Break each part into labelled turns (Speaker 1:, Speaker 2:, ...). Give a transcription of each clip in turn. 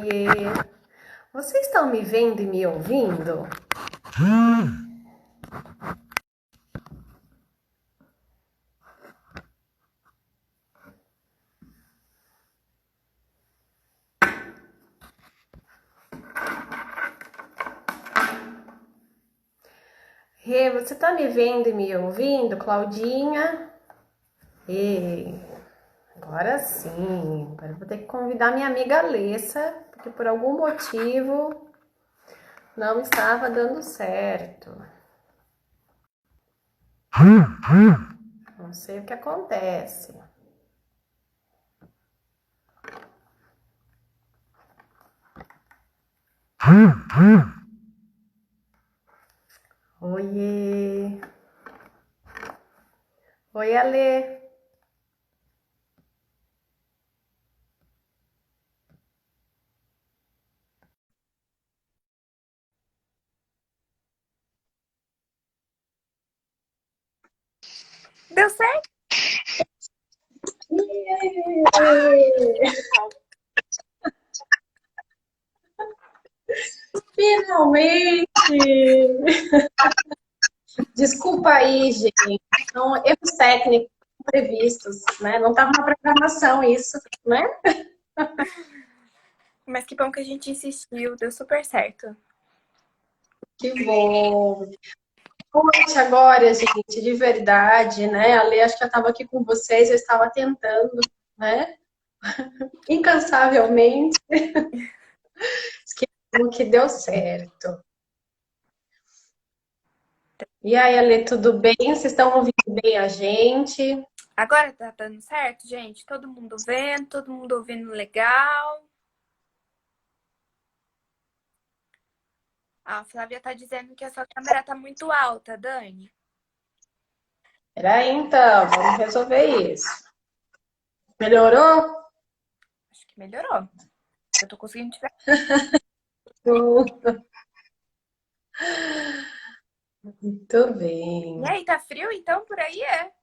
Speaker 1: Oiê! Vocês estão me vendo e me ouvindo? Rê, você tá me vendo e me ouvindo, Claudinha? E agora sim. Agora eu vou ter que convidar minha amiga Alessa, porque por algum motivo não estava dando certo. Não sei o que acontece. Oiê! Oi, Alê!
Speaker 2: Deu certo?
Speaker 3: Finalmente! Desculpa aí, gente. São erros técnicos previstos, né? Não estava na programação isso, né?
Speaker 2: Mas que bom que a gente insistiu, deu super certo.
Speaker 3: Que bom! Poxa, agora, gente, de verdade, né? A Lê, acho que eu estava aqui com vocês, eu estava tentando, né? Incansavelmente, que deu certo. E aí, Ale, tudo bem? Vocês estão ouvindo bem a gente?
Speaker 2: Agora tá dando certo, gente? Todo mundo vendo, todo mundo ouvindo legal. A Flávia tá dizendo que a sua câmera tá muito alta, Dani.
Speaker 3: Peraí, então, vamos resolver isso. Melhorou?
Speaker 2: Acho que melhorou. Eu tô conseguindo tirar.
Speaker 3: Muito bem.
Speaker 2: E aí, tá frio então por aí? É?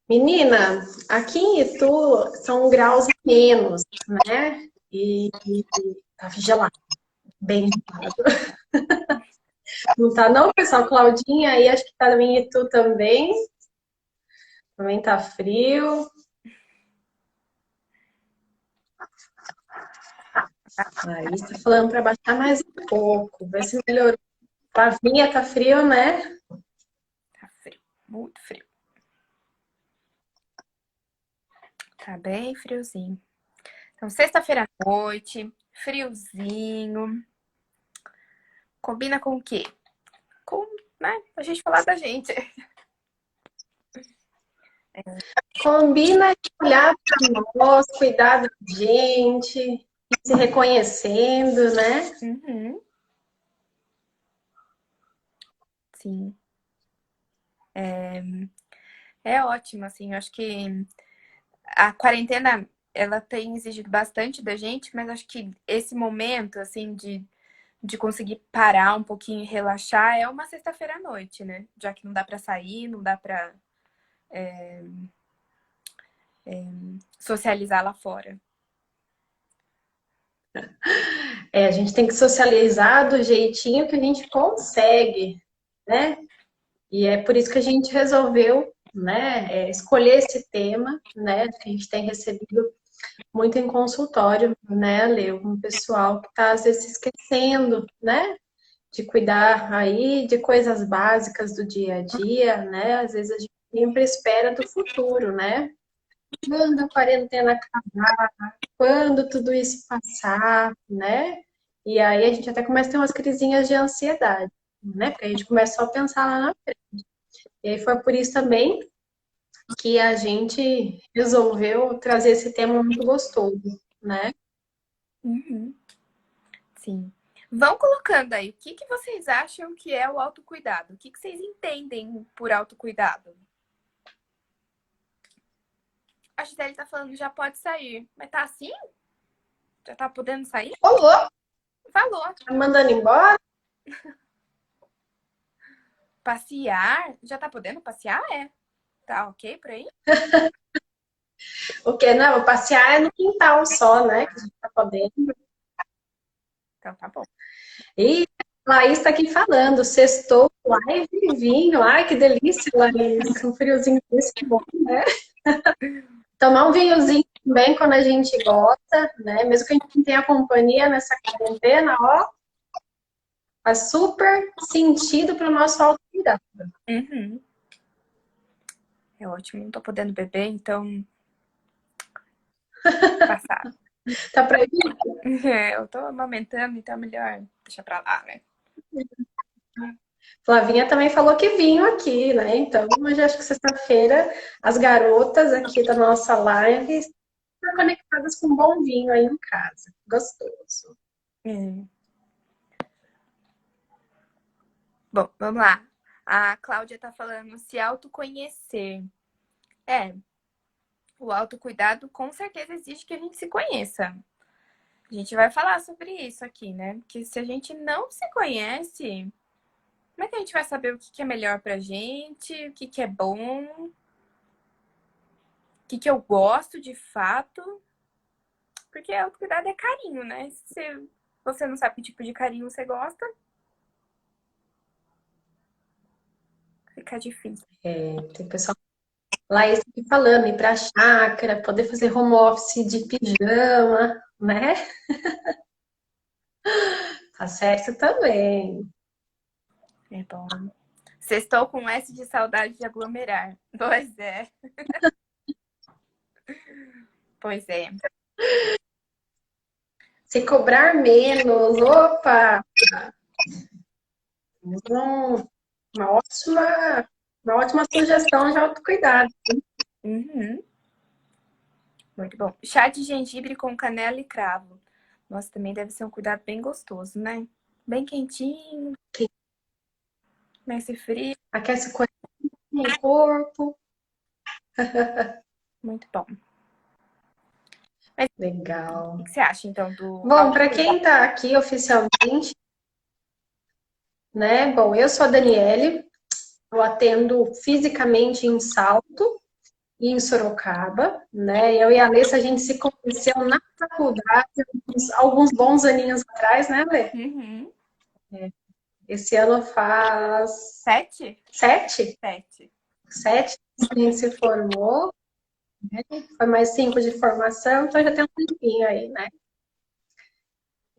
Speaker 3: Menina, aqui em Itu são graus a menos, né? E tá gelado, bem gelado. Não tá não, pessoal? Claudinha aí, acho que tá em Itu também. Também tá frio. Aí está falando para baixar mais um pouco, ver se melhorou. Flavinha, tá frio, né?
Speaker 2: Tá frio, muito frio. Tá bem friozinho. Então, sexta-feira à noite, friozinho. Combina com o quê? Com, né? A gente falar da gente.
Speaker 3: Combina de olhar para nós, cuidar da gente, ir se reconhecendo, né?
Speaker 2: Uhum, sim. É ótimo, assim. Eu acho que a quarentena, ela tem exigido bastante da gente, mas acho que esse momento, assim, de conseguir parar um pouquinho e relaxar é uma sexta-feira à noite, né? Já que não dá pra sair, não dá pra socializar lá fora.
Speaker 3: É, a gente tem que socializar do jeitinho que a gente consegue, né? E é por isso que a gente resolveu, né, escolher esse tema, né, que a gente tem recebido muito em consultório, né, Leo, um pessoal que está às vezes se esquecendo, né, de cuidar aí de coisas básicas do dia a dia, né? Às vezes a gente sempre espera do futuro, né? Quando a quarentena acabar, quando tudo isso passar, né? E aí a gente até começa a ter umas crisinhas de ansiedade, né? Porque a gente começa só a pensar lá na frente. E aí foi por isso também que a gente resolveu trazer esse tema muito gostoso, né?
Speaker 2: Uhum, sim. Vão colocando aí, o que que vocês acham que é o autocuidado? O que que vocês entendem por autocuidado? A Gisele tá falando já pode sair, mas tá assim? Já tá podendo sair?
Speaker 3: Olô,
Speaker 2: Falou.
Speaker 3: tá mandando embora?
Speaker 2: Passear? Já tá podendo passear? É. Tá ok por aí?
Speaker 3: O quê? Não, passear é no quintal só, né? Que a gente tá podendo.
Speaker 2: Então tá bom.
Speaker 3: E a Laís está aqui falando, sextou, live e vinho. Ai, que delícia, Laís. Um friozinho desse, que bom, né? Tomar um vinhozinho também quando a gente gosta, né? Mesmo que a gente não tenha companhia nessa quarentena, ó, faz super sentido para o nosso autocuidado.
Speaker 2: Uhum. É ótimo, não tô podendo beber, então passado.
Speaker 3: Tá pra ir?
Speaker 2: Eu tô amamentando, então é melhor deixar pra lá, né?
Speaker 3: Flavinha também falou que vinho aqui, né? Então, hoje acho que sexta-feira as garotas aqui da nossa live estão conectadas com um bom vinho aí em casa. Gostoso.
Speaker 2: É. Bom, vamos lá. A Cláudia tá falando se autoconhecer. É, o autocuidado com certeza exige que a gente se conheça. A gente vai falar sobre isso aqui, né? Porque se a gente não se conhece, como é que a gente vai saber o que é melhor pra gente, o que é bom, o que eu gosto de fato? Porque autocuidado é carinho, né? Se você não sabe que tipo de carinho você gosta, fica difícil.
Speaker 3: Tem pessoal Laís aqui falando, ir pra chácara, poder fazer home office de pijama, né? Tá certo também.
Speaker 2: É bom. Sextou com S de saudade de aglomerar. Pois é. Pois é.
Speaker 3: Se cobrar menos, opa! Hum, Uma uma ótima sugestão de autocuidado.
Speaker 2: Uhum. Muito bom. Chá de gengibre com canela e cravo. Nossa, também deve ser um cuidado bem gostoso, né? Bem quentinho, nesse frio.
Speaker 3: Aquece o corpo.
Speaker 2: Muito bom. O
Speaker 3: Legal.
Speaker 2: que você acha, então, do
Speaker 3: Bom, para
Speaker 2: autocuidado?
Speaker 3: quem está aqui oficialmente, né? Bom, eu sou a Daniele, eu atendo fisicamente em Salto e em Sorocaba, né? Eu e a Alessa, a gente se conheceu na faculdade, alguns bons aninhos atrás, né, Alê?
Speaker 2: Uhum.
Speaker 3: Esse ano faz
Speaker 2: 7?
Speaker 3: 7?
Speaker 2: 7.
Speaker 3: 7 que a gente se formou, né? Foi mais 5 de formação, então já tem um tempinho aí, né?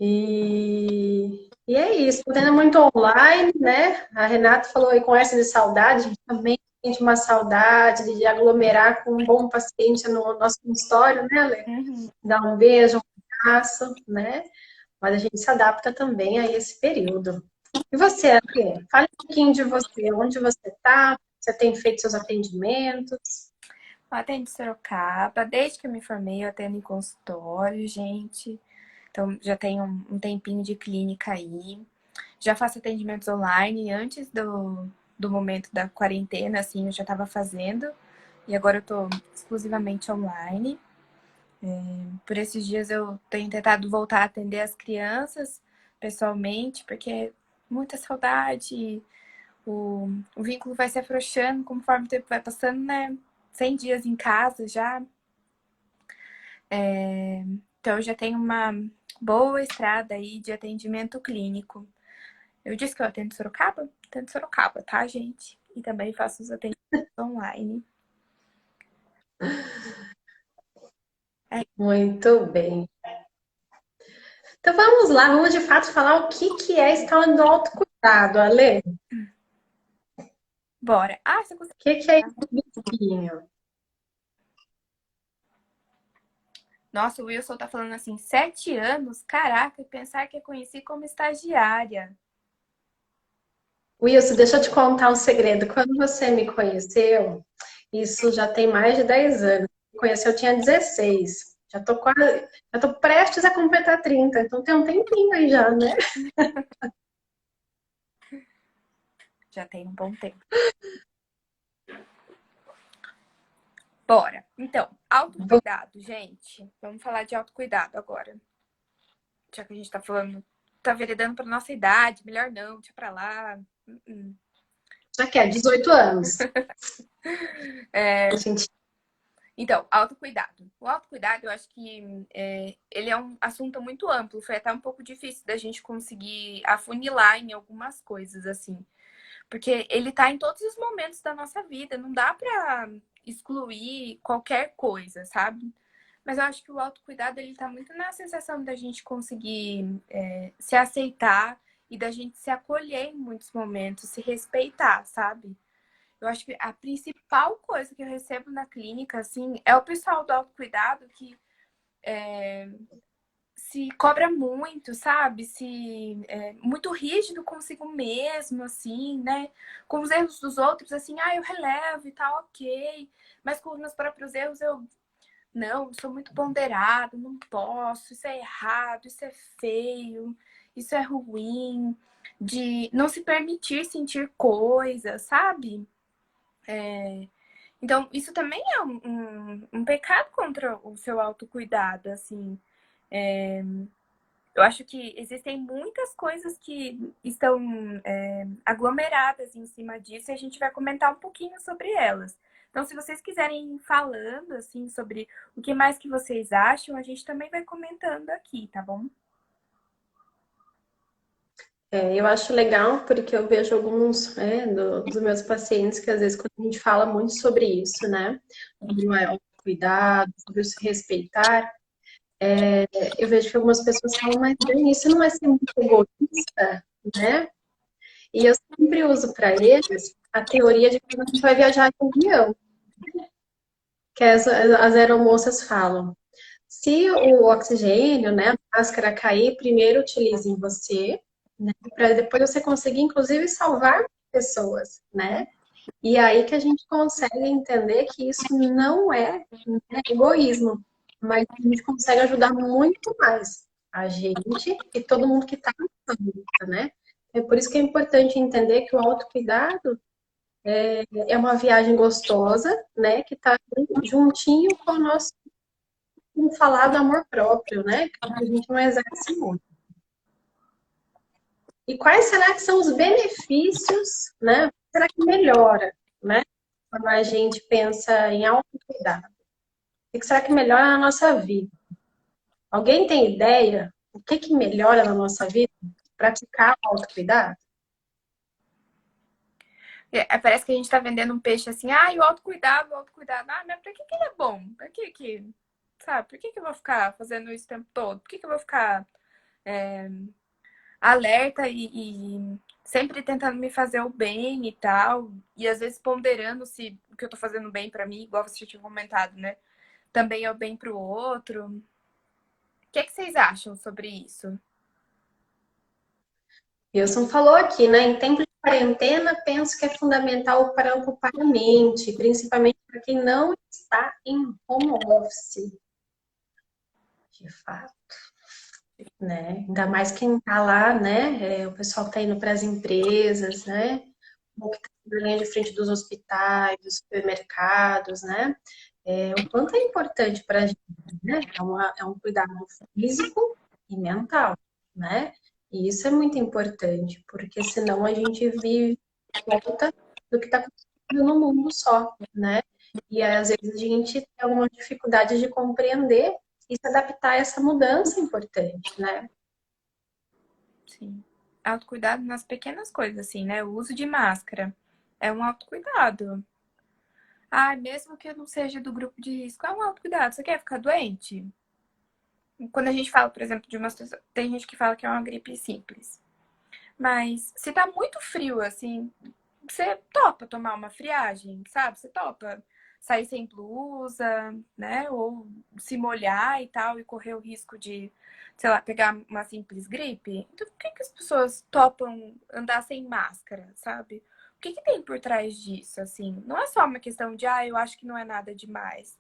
Speaker 3: E é isso, tô tendo muito online, né? A Renata falou aí com essa de saudade, a gente também sente uma saudade de aglomerar com um bom paciente no nosso consultório, né, Ale?
Speaker 2: Uhum.
Speaker 3: Dar um beijo, um abraço, né? Mas a gente se adapta também a esse período. E você, Ale? Fale um pouquinho de você, onde você está, você tem feito seus atendimentos?
Speaker 2: Eu atendo em Sorocaba. Desde que eu me formei, eu atendo em consultório, gente. Então, já tenho um tempinho de clínica aí. Já faço atendimentos online. Antes do momento da quarentena, assim, eu já estava fazendo. E agora eu tô exclusivamente online. Por esses dias eu tenho tentado voltar a atender as crianças pessoalmente, porque é muita saudade. O vínculo vai se afrouxando conforme o tempo vai passando, né? 100 dias em casa já. Então, eu já tenho uma boa estrada aí de atendimento clínico. Eu disse que eu atendo Sorocaba? Atendo Sorocaba, tá, gente? E também faço os atendimentos online.
Speaker 3: Muito bem. Então vamos lá, vamos de fato falar o que é esse tal do autocuidado, Ale.
Speaker 2: Bora. Ah, você consegue.
Speaker 3: O que é esse bichinho?
Speaker 2: Nossa, o Wilson tá falando assim, 7 anos? Caraca, e pensar que eu conheci como estagiária.
Speaker 3: Wilson, deixa eu te contar um segredo. Quando você me conheceu, isso já tem mais de 10 anos. Me conheceu, eu tinha 16. Já tô prestes a completar 30, então tem um tempinho aí já, né?
Speaker 2: Já tem um bom tempo. Bora. Então, autocuidado, gente. Vamos falar de autocuidado agora. Já que a gente tá falando, tá veredando pra nossa idade, melhor não, deixa pra lá.
Speaker 3: Já que é 18 anos.
Speaker 2: É,
Speaker 3: A gente
Speaker 2: Então, autocuidado. O autocuidado, eu acho que ele é um assunto muito amplo. Foi até um pouco difícil da gente conseguir afunilar em algumas coisas, assim. Porque ele tá em todos os momentos da nossa vida. Não dá pra excluir qualquer coisa, sabe? Mas eu acho que o autocuidado, ele tá muito na sensação da gente conseguir se aceitar e da gente se acolher em muitos momentos, se respeitar, sabe? Eu acho que a principal coisa que eu recebo na clínica, assim, é o pessoal do autocuidado que se cobra muito, sabe? Se é muito rígido consigo mesmo, assim, né? Com os erros dos outros, assim, eu relevo e tal, ok. Mas com os meus próprios erros, eu não, sou muito ponderado, não posso, isso é errado, isso é feio, isso é ruim. De não se permitir sentir coisas, sabe? Então, isso também é um pecado contra o seu autocuidado, assim. Eu acho que existem muitas coisas que estão aglomeradas em cima disso e a gente vai comentar um pouquinho sobre elas. Então, se vocês quiserem ir falando, assim, sobre o que mais que vocês acham, a gente também vai comentando aqui, tá bom?
Speaker 3: Eu acho legal porque eu vejo alguns dos meus pacientes que às vezes quando a gente fala muito sobre isso, né? Sobre o autocuidado, sobre o se respeitar, eu vejo que algumas pessoas falam, mas bem, isso não é ser muito egoísta, né? E eu sempre uso para eles a teoria de quando a gente vai viajar de avião, que as aeromoças falam. Se o oxigênio, né, a máscara cair, primeiro utilize em você, né, para depois você conseguir, inclusive, salvar pessoas, né? E aí que a gente consegue entender que isso não é, né, egoísmo, mas a gente consegue ajudar muito mais a gente e todo mundo que está na luta, né? É por isso que é importante entender que o autocuidado é uma viagem gostosa, né? Que está juntinho com o nosso falar do amor próprio, né? Que a gente não exerce muito. E quais será que são os benefícios, né? Será que melhora, né? Quando a gente pensa em autocuidado. O que será que melhora na nossa vida? Alguém tem ideia? O que melhora na nossa vida? Praticar o autocuidado?
Speaker 2: Parece que a gente tá vendendo um peixe assim, o autocuidado, o autocuidado. Mas pra que ele é bom? Pra que, sabe? Por que eu vou ficar fazendo isso o tempo todo? Por que eu vou ficar alerta e sempre tentando me fazer o bem e tal, e às vezes ponderando se o que eu tô fazendo bem pra mim, igual você já tinha comentado, né? Também é o bem pro outro. O que vocês acham sobre isso?
Speaker 3: Wilson falou aqui, né? Em tempo de quarentena, penso que é fundamental para ocupar a mente, principalmente para quem não está em home office. De fato, né? Ainda mais quem está lá, né? O pessoal que está indo para as empresas, né? Ou que está na linha de frente dos hospitais, dos supermercados, né? O quanto é importante para a gente, né? É um cuidado físico e mental, né? E isso é muito importante, porque senão a gente vive volta do que está acontecendo no mundo só, né? E às vezes a gente tem alguma dificuldade de compreender e se adaptar a essa mudança importante, né?
Speaker 2: Sim. Autocuidado nas pequenas coisas, assim, né? O uso de máscara é um autocuidado. Mesmo que eu não seja do grupo de risco, é um autocuidado. Você quer ficar doente? Quando a gente fala, por exemplo, de uma situação, tem gente que fala que é uma gripe simples. Mas se tá muito frio, assim, você topa tomar uma friagem, sabe? Você topa sair sem blusa, né? Ou se molhar e tal, e correr o risco de, sei lá, pegar uma simples gripe. Então, por que as pessoas topam andar sem máscara, sabe? O que tem por trás disso, assim? Não é só uma questão de, eu acho que não é nada demais.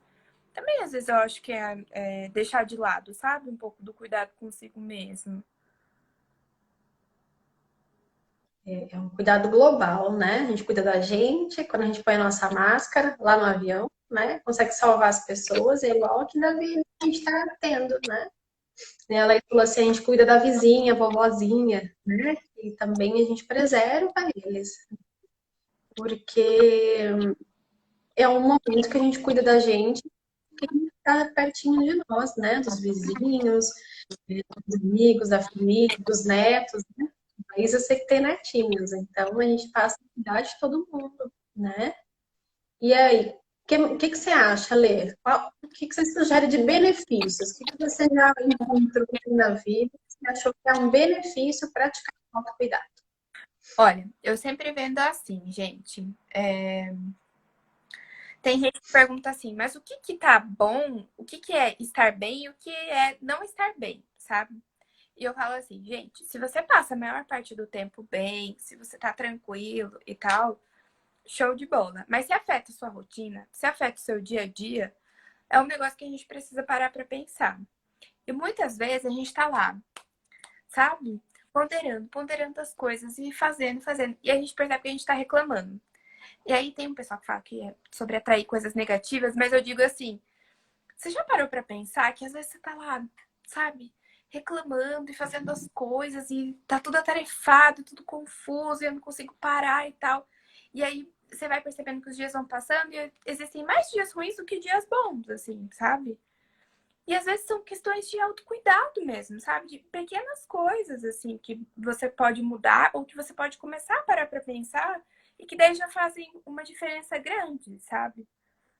Speaker 2: Também, às vezes, eu acho que é deixar de lado, sabe? Um pouco do cuidado consigo mesmo.
Speaker 3: É um cuidado global, né? A gente cuida da gente, quando a gente põe a nossa máscara lá no avião, né? Consegue salvar as pessoas, é igual que na vida a gente está tendo, né? Ela falou assim, a gente cuida da vizinha, vovozinha, né? E também a gente preserva eles, porque é um momento que a gente cuida da gente quem está pertinho de nós, né? Dos vizinhos, dos amigos, da família, dos netos, né? Mas eu sei que tem netinhos, então a gente passa a cuidar de todo mundo, né? E aí, o que você acha, Lê? O que você sugere de benefícios? O que você já encontrou na vida? Você achou que é um benefício praticar o autocuidado?
Speaker 2: Olha, eu sempre vendo assim, gente. Tem gente que pergunta assim, mas o que que tá bom? O que que é estar bem e o que é não estar bem, sabe? E eu falo assim, gente, se você passa a maior parte do tempo bem, se você tá tranquilo e tal, show de bola. Mas se afeta a sua rotina, se afeta o seu dia a dia, é um negócio que a gente precisa parar pra pensar. E muitas vezes a gente tá lá, sabe? Ponderando as coisas e fazendo. E a gente percebe que a gente tá reclamando. E aí tem um pessoal que fala que é sobre atrair coisas negativas, mas eu digo assim, você já parou pra pensar que às vezes você tá lá, sabe? Reclamando e fazendo as coisas e tá tudo atarefado, tudo confuso e eu não consigo parar e tal. E aí você vai percebendo que os dias vão passando e existem mais dias ruins do que dias bons, assim, sabe? E às vezes são questões de autocuidado mesmo, sabe? De pequenas coisas, assim, que você pode mudar ou que você pode começar a parar pra pensar e que daí já fazem uma diferença grande, sabe?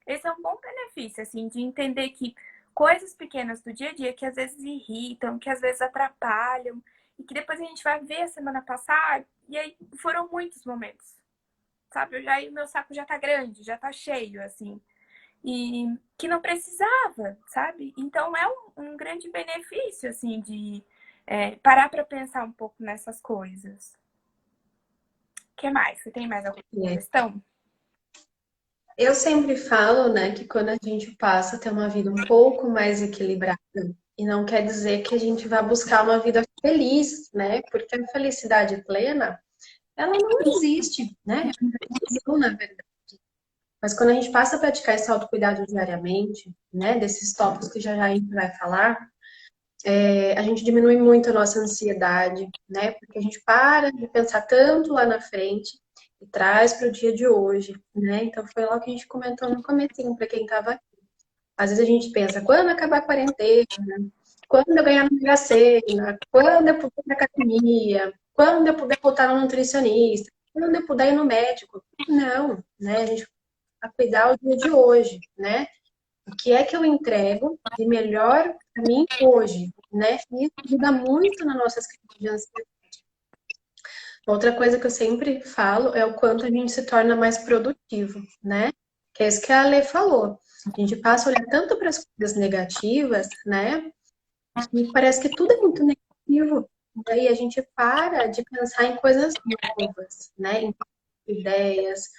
Speaker 2: Esse é um bom benefício, assim, de entender que coisas pequenas do dia a dia que às vezes irritam, que às vezes atrapalham e que depois a gente vai ver a semana passar e aí foram muitos momentos, sabe? O meu saco já tá grande, já tá cheio, assim e que não precisava, sabe? Então é um grande benefício, assim, de parar para pensar um pouco nessas coisas. O que mais? Você tem mais alguma questão?
Speaker 3: Eu sempre falo, né, que quando a gente passa a ter uma vida um pouco mais equilibrada, e não quer dizer que a gente vai buscar uma vida feliz, né? Porque a felicidade plena, ela não existe, né? É uma ilusão, na verdade. Mas quando a gente passa a praticar esse autocuidado diariamente, né, desses tópicos que já a gente vai falar, a gente diminui muito a nossa ansiedade, né? Porque a gente para de pensar tanto lá na frente e traz para o dia de hoje, né? Então foi lá que a gente comentou no comecinho para quem estava aqui. Às vezes a gente pensa, quando acabar a quarentena, quando eu ganhar na Mega Sena, quando eu puder ir na academia, quando eu puder voltar no nutricionista, quando eu puder ir no médico. Não, né? A gente vai cuidar o dia de hoje, né? O que é que eu entrego de melhor para mim hoje, né? E isso ajuda muito nas nossas crises de ansiedade. Outra coisa que eu sempre falo é o quanto a gente se torna mais produtivo, né? Que é isso que a Ale falou. A gente passa a olhar tanto para as coisas negativas, né? E parece que tudo é muito negativo. Daí a gente para de pensar em coisas novas, né? Em ideias,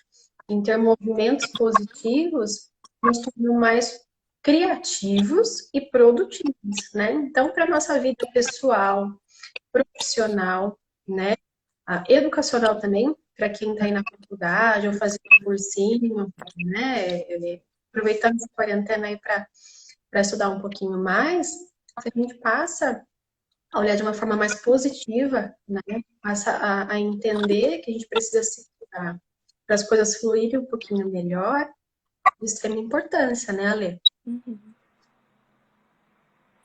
Speaker 3: em ter movimentos positivos, nos tornam mais criativos e produtivos, né? Então, para nossa vida pessoal, profissional, né? Educacional também, para quem está aí na faculdade ou fazendo um cursinho, né? Aproveitando essa quarentena aí para estudar um pouquinho mais, a gente passa a olhar de uma forma mais positiva, né? Passa a entender que a gente precisa se cuidar para as coisas fluírem um pouquinho melhor, de extrema importância, né, Ale?
Speaker 2: Uhum,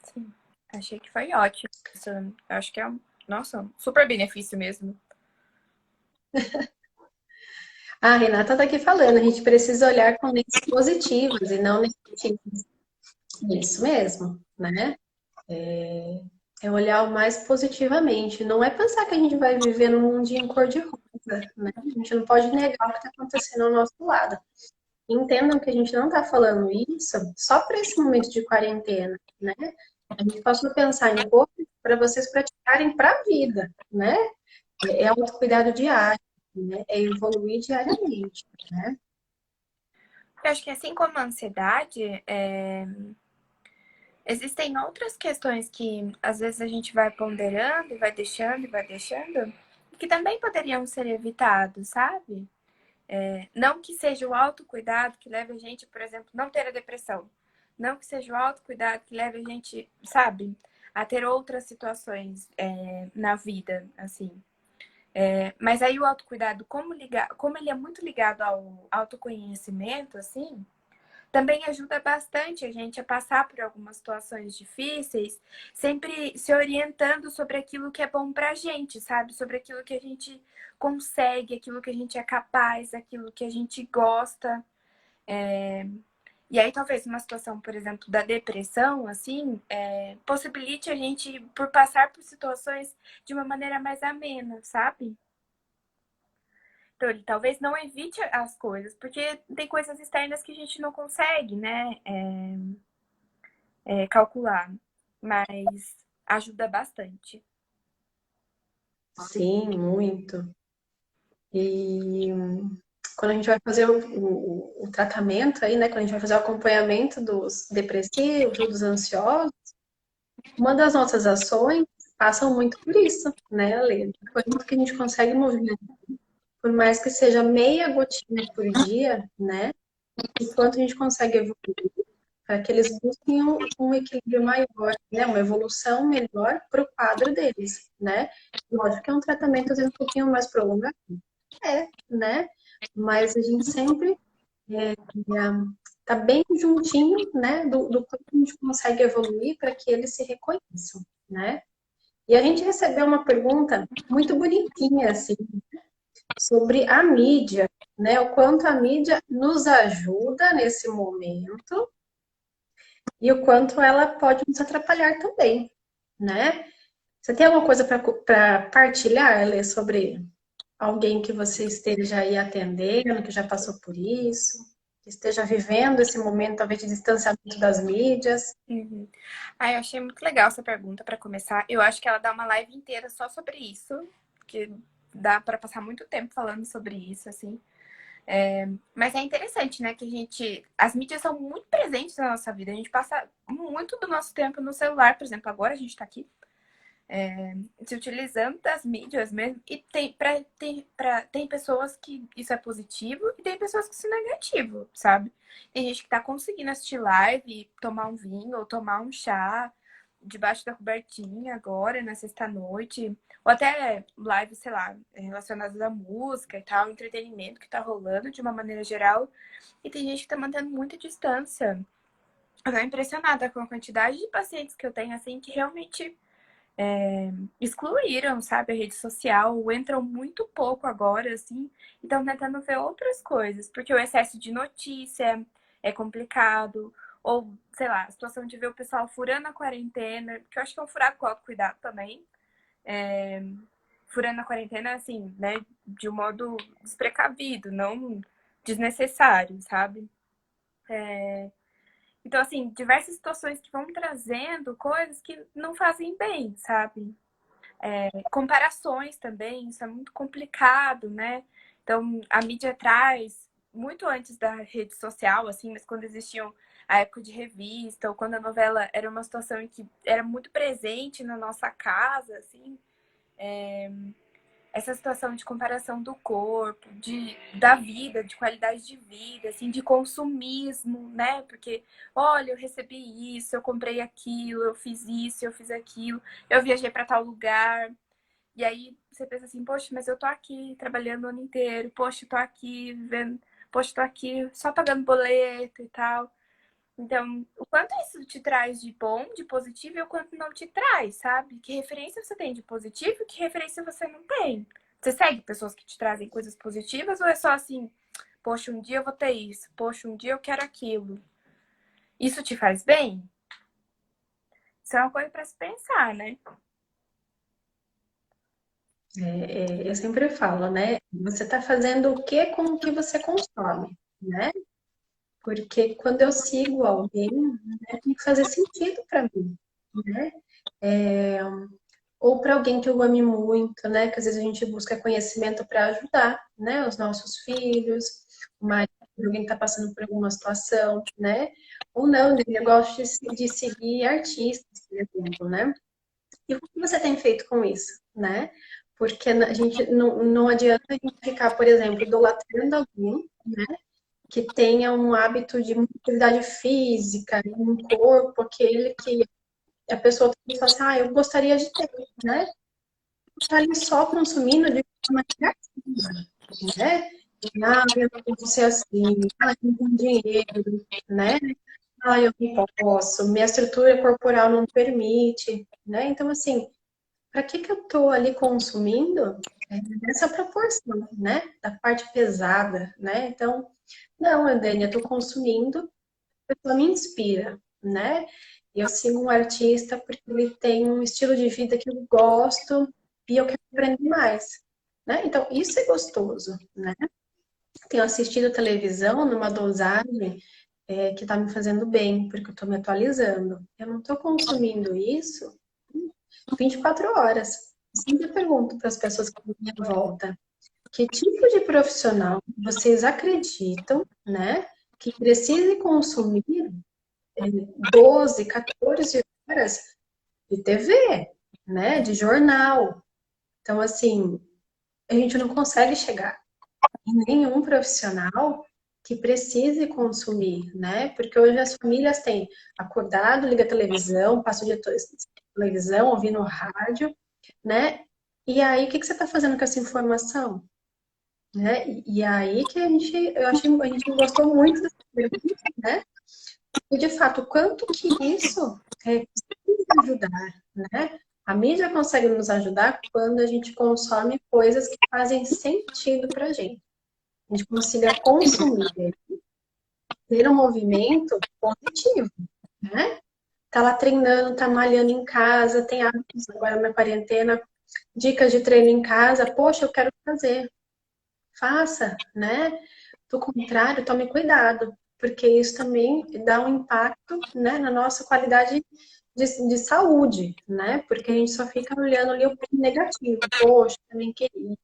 Speaker 2: sim. Achei que foi ótimo. Isso, eu acho que é nossa, um super benefício mesmo.
Speaker 3: A Renata está aqui falando, a gente precisa olhar com lentes positivas e não negativas. Isso mesmo, né? É olhar o mais positivamente. Não é pensar que a gente vai viver num mundinho cor-de-rosa, né? A gente não pode negar o que está acontecendo ao nosso lado. Entendam que a gente não está falando isso só para esse momento de quarentena, né? A gente passou a pensar em coisas para vocês praticarem para a vida, né? É autocuidado diário, né? É evoluir diariamente, né?
Speaker 2: Eu acho que assim como a ansiedade, existem outras questões que às vezes a gente vai ponderando e vai deixando, e que também poderiam ser evitados, sabe? Não que seja o autocuidado que leve a gente, por exemplo, não ter a depressão. Não que seja o autocuidado que leve a gente, sabe, a ter outras situações na vida, assim. Mas aí o autocuidado, como ele é muito ligado ao autoconhecimento, assim, também ajuda bastante a gente a passar por algumas situações difíceis, sempre se orientando sobre aquilo que é bom pra gente, sabe? Sobre aquilo que a gente consegue, aquilo que a gente é capaz, aquilo que a gente gosta. E aí, talvez uma situação, por exemplo, da depressão, assim, possibilite a gente por passar por situações de uma maneira mais amena, sabe? Então, ele talvez não evite as coisas, porque tem coisas externas que a gente não consegue, né, calcular, mas ajuda bastante.
Speaker 3: Sim, muito. E quando a gente vai fazer o tratamento aí, né? Quando a gente vai fazer o acompanhamento dos depressivos, dos ansiosos, uma das nossas ações passam muito por isso, né, Ale? Quanto que a gente consegue movimentar, por mais que seja meia gotinha por dia, né? E quanto a gente consegue evoluir para que eles busquem um equilíbrio maior, né? Uma evolução melhor para o quadro deles, né? Lógico que é um tratamento às vezes um pouquinho mais prolongado, né? Mas a gente sempre tá bem juntinho, né? Do quanto a gente consegue evoluir para que eles se reconheçam, né? E a gente recebeu uma pergunta muito bonitinha, assim, sobre a mídia, né? O quanto a mídia nos ajuda nesse momento e o quanto ela pode nos atrapalhar também, né? Você tem alguma coisa para partilhar, Lê, sobre alguém que você esteja aí atendendo, que já passou por isso, que esteja vivendo esse momento, talvez, de distanciamento das mídias?
Speaker 2: Uhum. Ah, eu achei muito legal essa pergunta para começar. Eu acho que ela dá uma live inteira só sobre isso, que dá para passar muito tempo falando sobre isso, assim. Mas é interessante, né, que as mídias são muito presentes na nossa vida. A gente passa muito do nosso tempo no celular, por exemplo. Agora a gente está aqui se utilizando das mídias mesmo. E tem pessoas que isso é positivo e tem pessoas que isso é negativo, sabe? Tem gente que tá conseguindo assistir live, tomar um vinho ou tomar um chá debaixo da cobertinha agora, na sexta-noite. Ou até live, sei lá, relacionadas à música e tal, entretenimento que tá rolando de uma maneira geral. E tem gente que tá mantendo muita distância. Eu tô impressionada com a quantidade de pacientes que eu tenho, assim, que realmente excluíram, sabe, a rede social, ou entram muito pouco agora, assim, e estão tentando ver outras coisas, porque o excesso de notícia é complicado, ou, sei lá, a situação de ver o pessoal furando a quarentena, que eu acho que é um furado com autocuidado também, furando a quarentena, assim, né, de um modo desprecavido, não desnecessário, sabe? Então, assim, diversas situações que vão trazendo coisas que não fazem bem, sabe? Comparações também, isso é muito complicado, né? Então, a mídia traz, muito antes da rede social, assim, mas quando existiam a época de revista, ou quando a novela era uma situação em que era muito presente na nossa casa, assim, essa situação de comparação do corpo, da vida, de qualidade de vida, assim, de consumismo, né? Porque, olha, eu recebi isso, eu comprei aquilo, eu fiz isso, eu fiz aquilo, eu viajei para tal lugar. E aí você pensa assim, poxa, mas eu tô aqui trabalhando o ano inteiro, poxa, eu tô aqui vivendo, poxa, eu tô aqui só pagando boleto e tal. Então, o quanto isso te traz de bom, de positivo, e o quanto não te traz, sabe? Que referência você tem de positivo e que referência você não tem. Você segue pessoas que te trazem coisas positivas ou é só assim, poxa, um dia eu vou ter isso, poxa, um dia eu quero aquilo. Isso te faz bem? Isso é uma coisa para se pensar, né?
Speaker 3: Eu sempre falo, né? Você está fazendo o que com o que você consome, né? Porque quando eu sigo alguém, né, tem que fazer sentido para mim, né? Ou para alguém que eu ame muito, né? Que às vezes a gente busca conhecimento para ajudar, né? Os nossos filhos, o marido, alguém que está passando por alguma situação, né? Ou não, né? Eu gosto de seguir artistas, por exemplo, né? E o que você tem feito com isso, né? Porque a gente não adianta a gente ficar, por exemplo, idolatrando alguém, né? Que tenha um hábito de muita atividade física, um corpo, aquele que a pessoa tem que falar assim, eu gostaria de ter, né? Tá ali só consumindo de forma negativa, né? Ah, eu não posso ser assim, ah, eu não tenho dinheiro, né? Ah, eu não posso, minha estrutura corporal não permite, né? Então, assim, para que que eu tô ali consumindo nessa proporção, né? Da parte pesada, né? Então, não, Dani, eu tô consumindo, a pessoa me inspira, né? Eu sigo um artista porque ele tem um estilo de vida que eu gosto e eu quero aprender mais, né? Então, isso é gostoso, né? Tenho assistido televisão numa dosagem que está me fazendo bem, porque eu estou me atualizando. Eu não estou consumindo isso 24 horas. Sempre pergunto para as pessoas que estão à minha volta, que tipo de profissional vocês acreditam, né, que precise consumir 12, 14 horas de TV, né, de jornal. Então, assim, a gente não consegue chegar nenhum profissional que precise consumir, né? Porque hoje as famílias têm acordado, liga a televisão, passa o dia todo assistindo televisão, ouvindo rádio, né? E aí, o que que você está fazendo com essa informação? Né? E aí que eu achei, a gente gostou muito dessa pergunta, né? E de fato, quanto que isso consegue ajudar, né? A mídia consegue nos ajudar quando a gente consome coisas que fazem sentido para a gente. A gente consiga consumir, ter um movimento positivo, né? Tá lá treinando, tá malhando em casa, tem hábitos agora na quarentena, dicas de treino em casa, poxa, eu quero fazer. Faça, né? Do contrário, tome cuidado, porque isso também dá um impacto, né, na nossa qualidade de saúde, né? Porque a gente só fica olhando ali o ponto negativo. Poxa, também queria.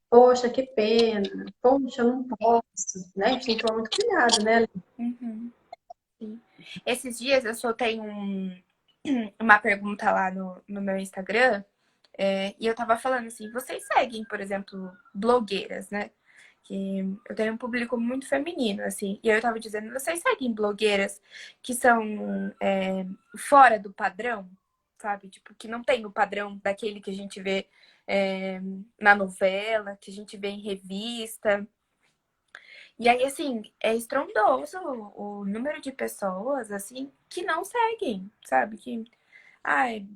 Speaker 3: Poxa, que pena. Poxa, eu não posso, né? A gente tem que tomar muito cuidado, né?
Speaker 2: Uhum, sim. Esses dias eu soltei uma pergunta lá no meu Instagram, e eu tava falando assim, vocês seguem, por exemplo, blogueiras, né? Que eu tenho um público muito feminino, assim. E eu tava dizendo, vocês seguem blogueiras que são fora do padrão, sabe? Tipo, que não tem o padrão daquele que a gente vê na novela, que a gente vê em revista. E aí, assim, é estrondoso o número de pessoas, assim, que não seguem, sabe? Que, ai,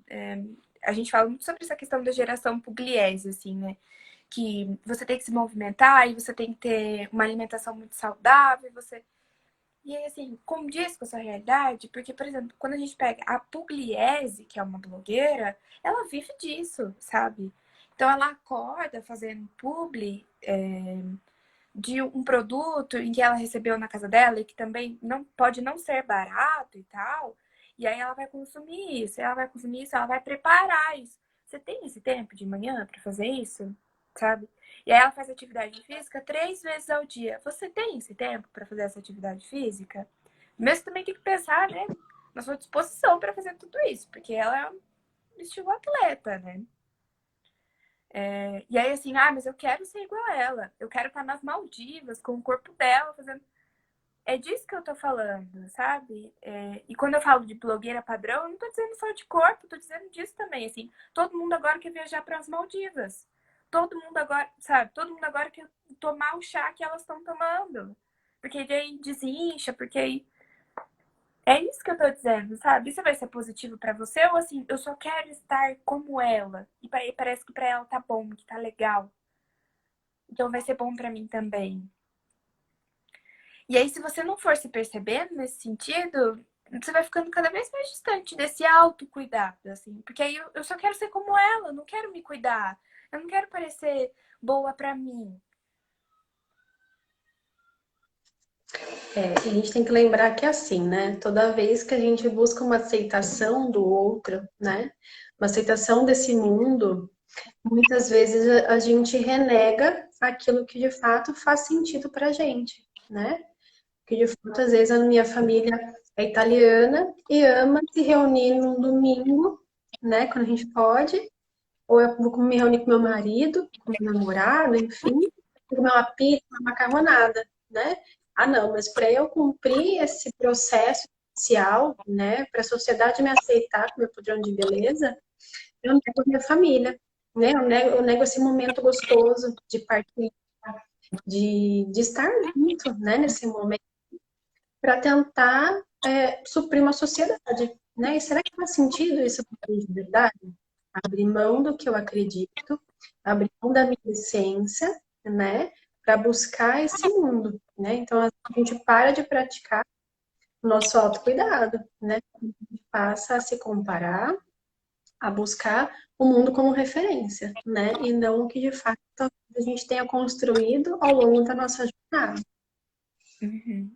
Speaker 2: a gente fala muito sobre essa questão da geração pugliese, assim, né? Que você tem que se movimentar e você tem que ter uma alimentação muito saudável, você... E aí, assim, condiz com essa realidade, porque, por exemplo, quando a gente pega a Pugliese, que é uma blogueira, ela vive disso, sabe? Então, ela acorda fazendo publi de um produto em que ela recebeu na casa dela e que também não pode não ser barato e tal. E aí ela vai consumir isso, ela vai consumir isso, ela vai preparar isso. Você tem esse tempo de manhã para fazer isso, sabe? E aí ela faz atividade física 3 vezes ao dia. Você tem esse tempo para fazer essa atividade física? Mesmo também tem que pensar, né, na sua disposição para fazer tudo isso, porque ela é um estilo atleta, né? E aí, assim, mas eu quero ser igual a ela. Eu quero estar nas Maldivas, com o corpo dela, fazendo. É disso que eu tô falando, sabe? E quando eu falo de blogueira padrão, eu não tô dizendo só de corpo, tô dizendo disso também, assim. Todo mundo agora quer viajar para as Maldivas. Todo mundo agora, sabe? Todo mundo agora quer tomar o chá que elas estão tomando. Porque aí desincha, porque aí é isso que eu tô dizendo, sabe? Isso vai ser positivo pra você ou assim, eu só quero estar como ela. E parece que pra ela tá bom, que tá legal. Então vai ser bom pra mim também. E aí, se você não for se percebendo nesse sentido, você vai ficando cada vez mais distante desse autocuidado, assim. Porque aí eu só quero ser como ela, eu não quero me cuidar. Eu não quero parecer boa pra mim.
Speaker 3: A gente tem que lembrar que é assim, né? Toda vez que a gente busca uma aceitação do outro, né? Uma aceitação desse mundo, muitas vezes a gente renega aquilo que de fato faz sentido pra gente, né? Que de fato, às vezes, a minha família é italiana e ama se reunir num domingo, né? Quando a gente pode, ou eu vou me reunir com meu marido, com meu namorado, enfim, comer uma pizza, uma macarronada, né? Ah, não, mas para eu cumprir esse processo inicial, né, para a sociedade me aceitar com meu padrão de beleza, eu nego a minha família, né? Eu nego esse momento gostoso de partilhar, de estar junto, né, nesse momento, para tentar suprir uma sociedade, né? E será que faz sentido isso pra mim de verdade? Abrir mão do que eu acredito, abrir mão da minha essência, né? Para buscar esse mundo, né? Então a gente para de praticar o nosso autocuidado, né? A gente passa a se comparar, a buscar o mundo como referência, né? E não o que de fato a gente tenha construído ao longo da nossa jornada.
Speaker 2: Uhum.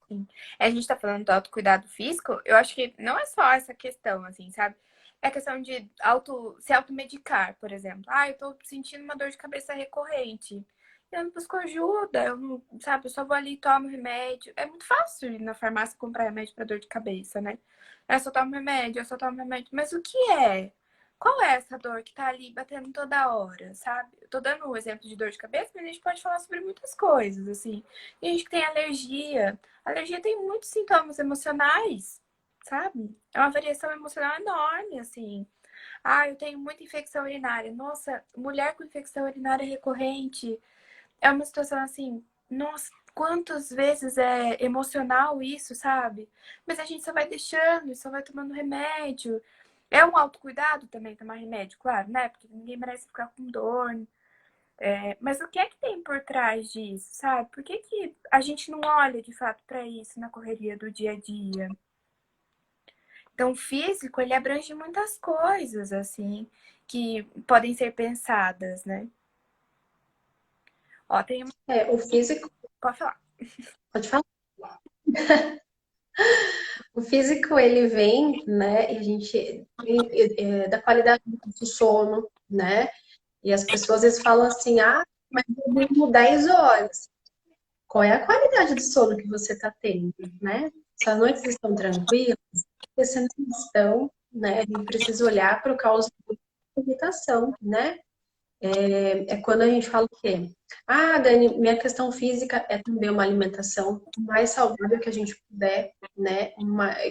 Speaker 2: Sim. A gente tá falando do autocuidado físico, eu acho que não é só essa questão, assim, sabe? É a questão de se automedicar, por exemplo. Ah, eu tô sentindo uma dor de cabeça recorrente. Eu não busco ajuda, eu não, sabe, eu só vou ali e tomo remédio. É muito fácil ir na farmácia comprar remédio pra dor de cabeça, né? Eu só tomo remédio, eu só tomo remédio. Mas o que é? Qual é essa dor que tá ali batendo toda hora, sabe? Eu tô dando um exemplo de dor de cabeça, mas a gente pode falar sobre muitas coisas, assim. Tem gente que tem alergia. A alergia tem muitos sintomas emocionais, sabe? É uma variação emocional enorme, assim. Ah, eu tenho muita infecção urinária. Nossa, mulher com infecção urinária recorrente é uma situação assim, nossa, quantas vezes é emocional isso, sabe? Mas a gente só vai deixando, só vai tomando remédio. É um autocuidado também tomar remédio, claro, né? Porque ninguém merece ficar com dor. Mas o que é que tem por trás disso, sabe? Por que que a gente não olha de fato para isso na correria do dia a dia? Então, o físico, ele abrange muitas coisas, assim, que podem ser pensadas, né? Ó, tem uma...
Speaker 3: O físico,
Speaker 2: Pode falar.
Speaker 3: pode falar. O físico, ele vem, né, e a gente, da qualidade do sono, né, e as pessoas às vezes falam assim, ah, mas eu durmo 10 horas. Qual é a qualidade do sono que você está tendo, né? Se as noites estão tranquilas, se não estão, né, a gente precisa olhar para o causa da irritação, né? É quando a gente fala o quê? Ah, Dani, minha questão física é também uma alimentação mais saudável que a gente puder, né?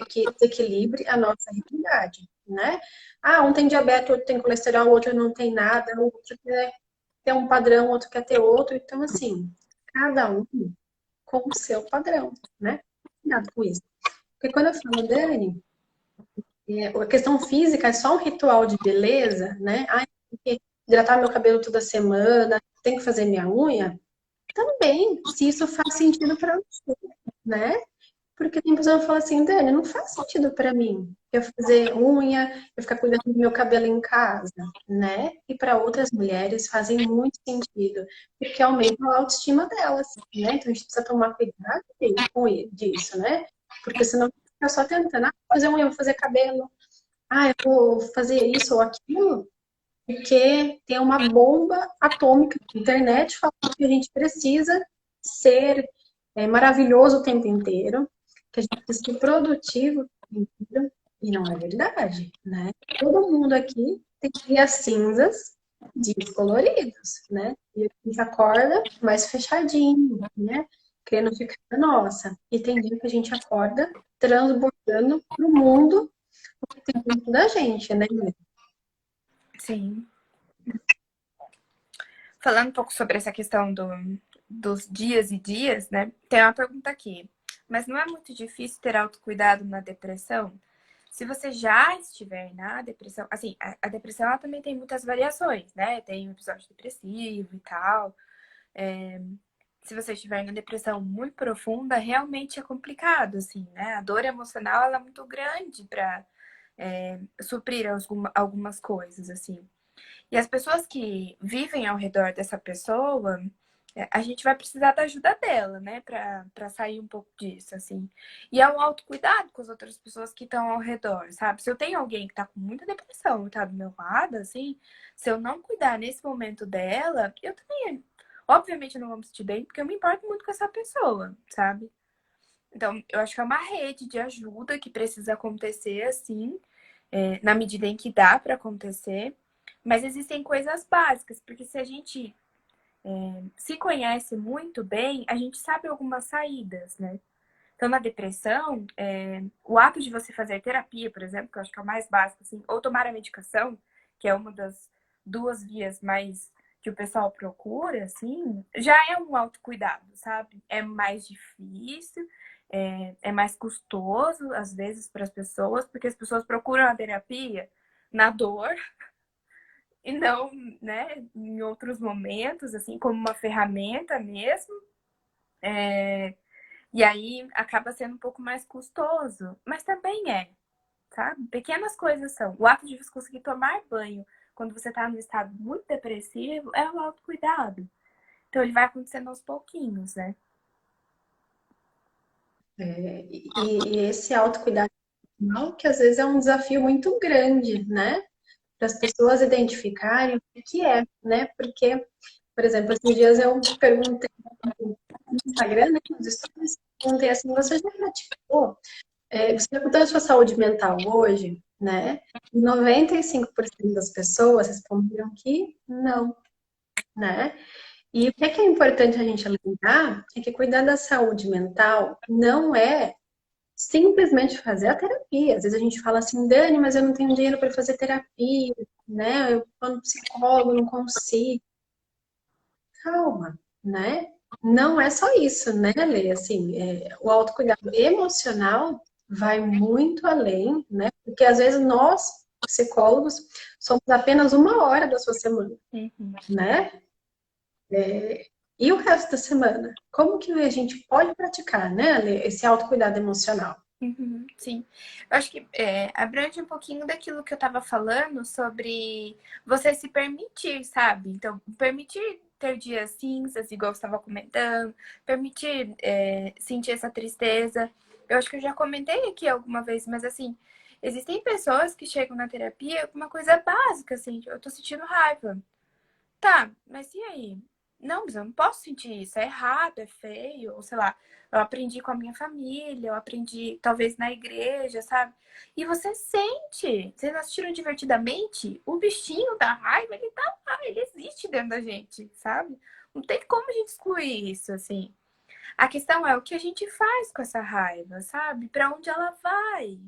Speaker 3: Que equilibre a nossa realidade, né? Ah, um tem diabetes, outro tem colesterol, outro não tem nada, outro quer ter um padrão, outro quer ter outro. Então, assim, cada um com o seu padrão, né? Cuidado com isso. Porque quando eu falo, Dani, a questão física é só um ritual de beleza, né? Ah, tem que hidratar meu cabelo toda semana, tem que fazer minha unha. Também, se isso faz sentido para você, né? Porque tem pessoa que fala assim, Dani, não faz sentido para mim eu fazer unha, eu ficar cuidando do meu cabelo em casa, né? E para outras mulheres fazem muito sentido, porque aumenta a autoestima delas, né? Então a gente precisa tomar cuidado disso, né? Porque senão fica só tentando, ah, fazer unha, vou fazer cabelo, ah, eu vou fazer isso ou aquilo, porque tem uma bomba atômica na internet falando que a gente precisa ser maravilhoso o tempo inteiro, que a gente precisa ser produtivo o tempo inteiro, e não é verdade, né? Todo mundo aqui tem dias cinzas, dias coloridos, né? E a gente acorda mais fechadinho, né? Querendo ficar na nossa. E tem dia que a gente acorda transbordando pro mundo o que tem dentro da gente, né?
Speaker 2: Sim. Falando um pouco sobre essa questão dos dias e dias, né? Tem uma pergunta aqui. Mas não é muito difícil ter autocuidado na depressão? Se você já estiver na depressão, assim, a depressão ela também tem muitas variações, né? Tem um episódio depressivo e tal. Se você estiver na depressão muito profunda, realmente é complicado, assim, né? A dor emocional ela é muito grande para suprir algumas coisas, assim. E as pessoas que vivem ao redor dessa pessoa, a gente vai precisar da ajuda dela, né, pra sair um pouco disso, assim. E é um autocuidado com as outras pessoas que estão ao redor, sabe? Se eu tenho alguém que tá com muita depressão e tá do meu lado, assim, se eu não cuidar nesse momento dela, eu também, obviamente, eu não vou me sentir bem, porque eu me importo muito com essa pessoa, sabe? Então, eu acho que é uma rede de ajuda que precisa acontecer, assim, na medida em que dá para acontecer. Mas existem coisas básicas, porque se a gente se conhece muito bem, a gente sabe algumas saídas, né? Então, na depressão, o ato de você fazer terapia, por exemplo, que eu acho que é o mais básico, assim, ou tomar a medicação, que é uma das duas vias mais que o pessoal procura, assim, já é um autocuidado, sabe? É mais difícil, é mais custoso, às vezes, para as pessoas, porque as pessoas procuram a terapia na dor e não, né, em outros momentos, assim, como uma ferramenta mesmo. E aí acaba sendo um pouco mais custoso, mas também sabe? Pequenas coisas são. O ato de você conseguir tomar banho quando você está num estado muito depressivo é um autocuidado. Então ele vai acontecendo aos pouquinhos, né?
Speaker 3: E esse autocuidado emocional, que às vezes é um desafio muito grande, né? Para as pessoas identificarem o que é, né? Porque, por exemplo, esses dias eu perguntei no Instagram, né, nos stories, perguntei assim, você já praticou? Você perguntou a sua saúde mental hoje, né? E 95% das pessoas responderam que não, né? E o que é importante a gente lembrar é que cuidar da saúde mental não é simplesmente fazer a terapia. Às vezes a gente fala assim, Dani, mas eu não tenho dinheiro para fazer terapia, né? Eu vou no psicólogo, não consigo. Calma, né? Não é só isso, né, Lê? Assim, o autocuidado emocional vai muito além, né? Porque às vezes nós, psicólogos, somos apenas uma hora da sua semana,
Speaker 2: Uhum.
Speaker 3: né? E o resto da semana? Como que a gente pode praticar, né, Lê, esse autocuidado emocional?
Speaker 2: Uhum, sim. Eu acho que abrange um pouquinho daquilo que eu tava falando sobre você se permitir, sabe? Então, permitir ter dias cinzas, igual você estava comentando, permitir sentir essa tristeza. Eu acho que eu já comentei aqui alguma vez, mas assim, existem pessoas que chegam na terapia com uma coisa básica, assim, eu tô sentindo raiva. Tá, mas e aí? Não, mas eu não posso sentir isso, é errado, é feio, ou sei lá, eu aprendi com a minha família, eu aprendi talvez na igreja, sabe? E você sente, vocês assistiram divertidamente, o bichinho da raiva, ele tá lá, ele existe dentro da gente, sabe? Não tem como a gente excluir isso, assim. A questão é o que a gente faz com essa raiva, sabe? Pra onde ela vai?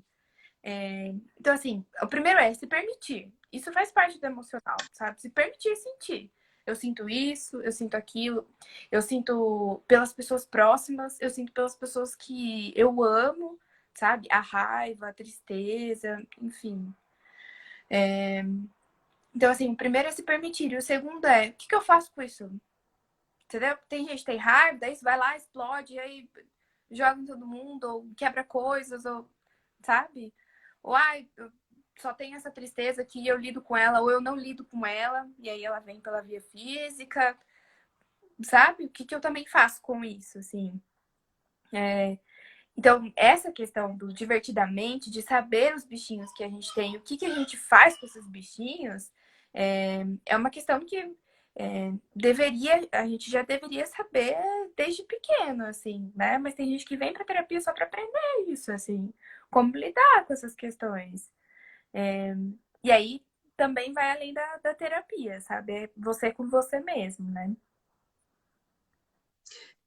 Speaker 2: Então, assim, o primeiro é se permitir. Isso faz parte do emocional, sabe? Se permitir sentir. Eu sinto isso, eu sinto aquilo, eu sinto pelas pessoas próximas, eu sinto pelas pessoas que eu amo, sabe? A raiva, a tristeza, enfim. Então, assim, o primeiro é se permitir, e o segundo é, o que que eu faço com isso? Entendeu? Tem gente que tem raiva, daí você vai lá, explode, e aí joga em todo mundo, ou quebra coisas, ou, sabe? Ou, ai, eu só tenho essa tristeza que eu lido com ela, ou eu não lido com ela, e aí ela vem pela via física, sabe? O que que eu também faço com isso, assim? Então, essa questão do divertidamente, de saber os bichinhos que a gente tem, o que que a gente faz com esses bichinhos, é uma questão que a gente já deveria saber desde pequeno, assim, né? Mas tem gente que vem pra terapia só pra aprender isso, assim, como lidar com essas questões. E aí também vai além da terapia, sabe? É você com você mesmo, né?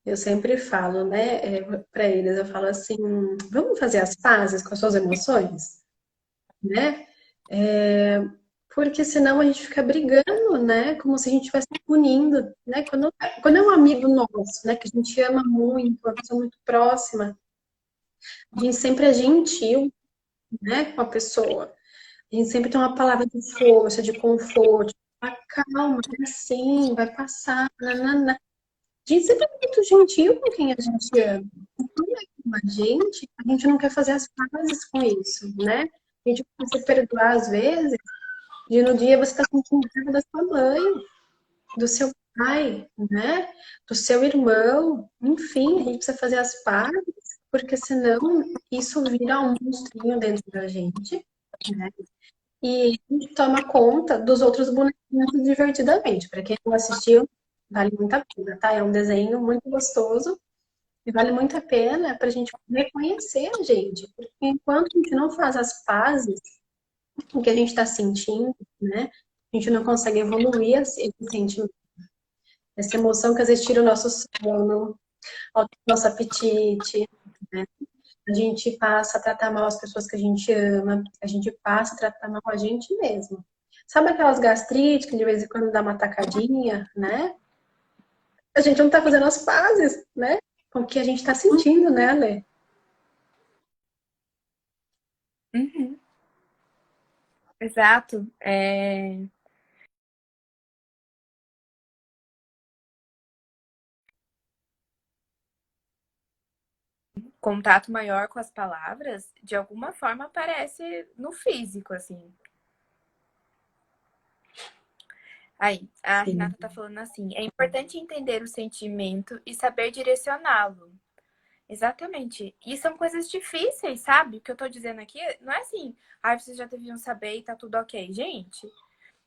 Speaker 3: Eu sempre falo, né, para eles, eu falo assim, vamos fazer as pazes com as suas emoções, né? Porque senão a gente fica brigando, né? Como se a gente estivesse punindo, né? Quando é um amigo nosso, né? Que a gente ama muito, uma pessoa muito próxima, a gente sempre é gentil, né? Com a pessoa. A gente sempre tem uma palavra de força, de conforto. Calma, é assim, vai passar. Nanana. A gente sempre é muito gentil com quem a gente ama. Quando é com a gente não quer fazer as pazes com isso, né? A gente precisa se perdoar às vezes, de no dia você está sentindo raiva da sua mãe, do seu pai, né? Do seu irmão, enfim, a gente precisa fazer as pazes, porque senão isso vira um monstrinho dentro da gente, né? E a gente toma conta dos outros bonequinhos divertidamente. Para quem não assistiu, vale muito a pena, tá? É um desenho muito gostoso e vale muito a pena para a gente reconhecer a gente. Porque enquanto a gente não faz as pazes com o que a gente está sentindo, né? A gente não consegue evoluir esse sentimento. Essa emoção que às vezes tira o nosso sono, o nosso apetite, né? A gente passa a tratar mal as pessoas que a gente ama, a gente passa a tratar mal a gente mesmo. Sabe aquelas gastrites que de vez em quando dá uma atacadinha, né? A gente não tá fazendo as pazes, né? Com o que a gente tá sentindo, né, Lê?
Speaker 2: Uhum, exato. Contato maior com as palavras, de alguma forma aparece no físico, assim. Aí, a
Speaker 3: Sim.
Speaker 2: Renata tá falando assim: é importante entender o sentimento e saber direcioná-lo. Exatamente. E são coisas difíceis, sabe? O que eu tô dizendo aqui não é assim, vocês já deviam saber e tá tudo ok. Gente,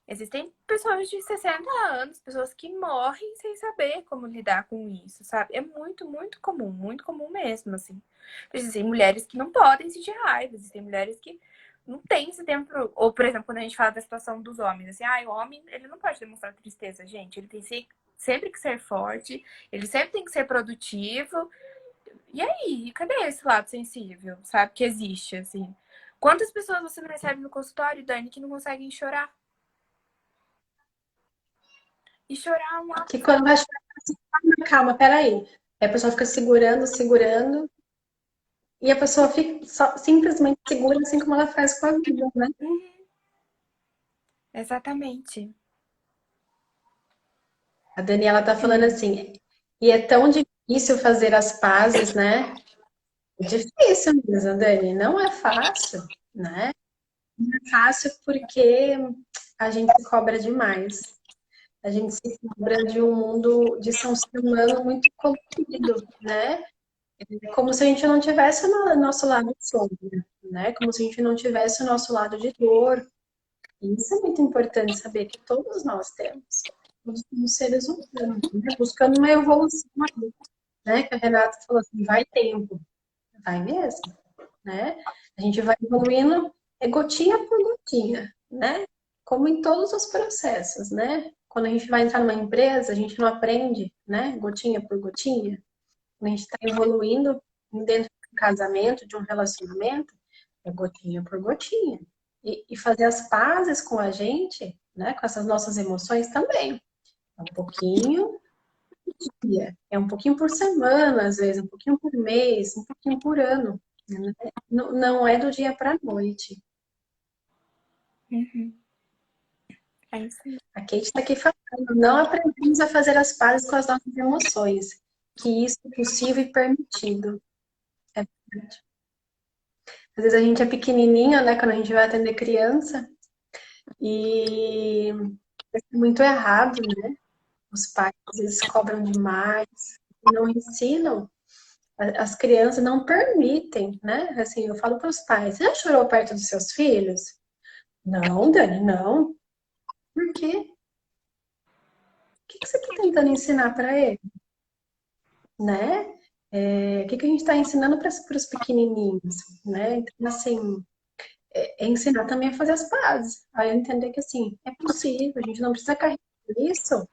Speaker 2: existem pessoas de 60 anos, pessoas que morrem sem saber como lidar com isso, sabe? É muito comum mesmo, assim. Existem mulheres que não podem sentir raiva, existem mulheres que não têm esse tempo. Ou, por exemplo, quando a gente fala da situação dos homens, assim, o homem, ele não pode demonstrar tristeza, gente. Ele tem sempre que ser forte, ele sempre tem que ser produtivo. E aí, cadê esse lado sensível, sabe? Que existe, assim. Quantas pessoas você não recebe no consultório, Dani, que não conseguem chorar? E chorar é um
Speaker 3: Que
Speaker 2: ato.
Speaker 3: quando vai chorar, assim, calma, peraí. Aí a pessoa fica segurando, segurando, e a pessoa fica simplesmente segura, assim como ela faz com a vida, né?
Speaker 2: Exatamente.
Speaker 3: A Daniela tá falando assim, e é tão difícil fazer as pazes, né? É difícil mesmo, Dani, não é fácil, né? Não é fácil porque a gente se cobra demais. A gente se cobra de um mundo, de ser um ser humano muito colorido, né? Como se a gente não tivesse o nosso lado sombra, né? Como se a gente não tivesse o nosso lado de dor. E isso é muito importante saber que todos nós temos. Todos somos seres humanos, né? Buscando uma evolução, né? Que a Renata falou assim, vai tempo. Vai mesmo, né? A gente vai evoluindo gotinha por gotinha, né? Como em todos os processos, né? Quando a gente vai entrar numa empresa, a gente não aprende, né? Gotinha por gotinha. Quando a gente está evoluindo dentro de um casamento, de um relacionamento, é gotinha por gotinha. E fazer as pazes com a gente, né? Com essas nossas emoções também. É um pouquinho por dia, é um pouquinho por semana, às vezes, um pouquinho por mês, um pouquinho por ano. Né? Não é do dia para a noite.
Speaker 2: Uhum. É isso aí.
Speaker 3: A Kate está aqui falando, não aprendemos a fazer as pazes com as nossas emoções, que isso é possível e permitido. É verdade. Às vezes a gente é pequenininha, né, quando a gente vai atender criança, e é muito errado, né? Os pais às vezes cobram demais, não ensinam. As crianças não permitem, né? Assim, eu falo para os pais, você já chorou perto dos seus filhos? Não, Dani, não. Por quê? O que você está tentando ensinar para ele, né? O que a gente está ensinando para os pequenininhos, né? Então, assim, é ensinar também a fazer as pazes. Aí eu entender que, assim, é possível, a gente não precisa carregar isso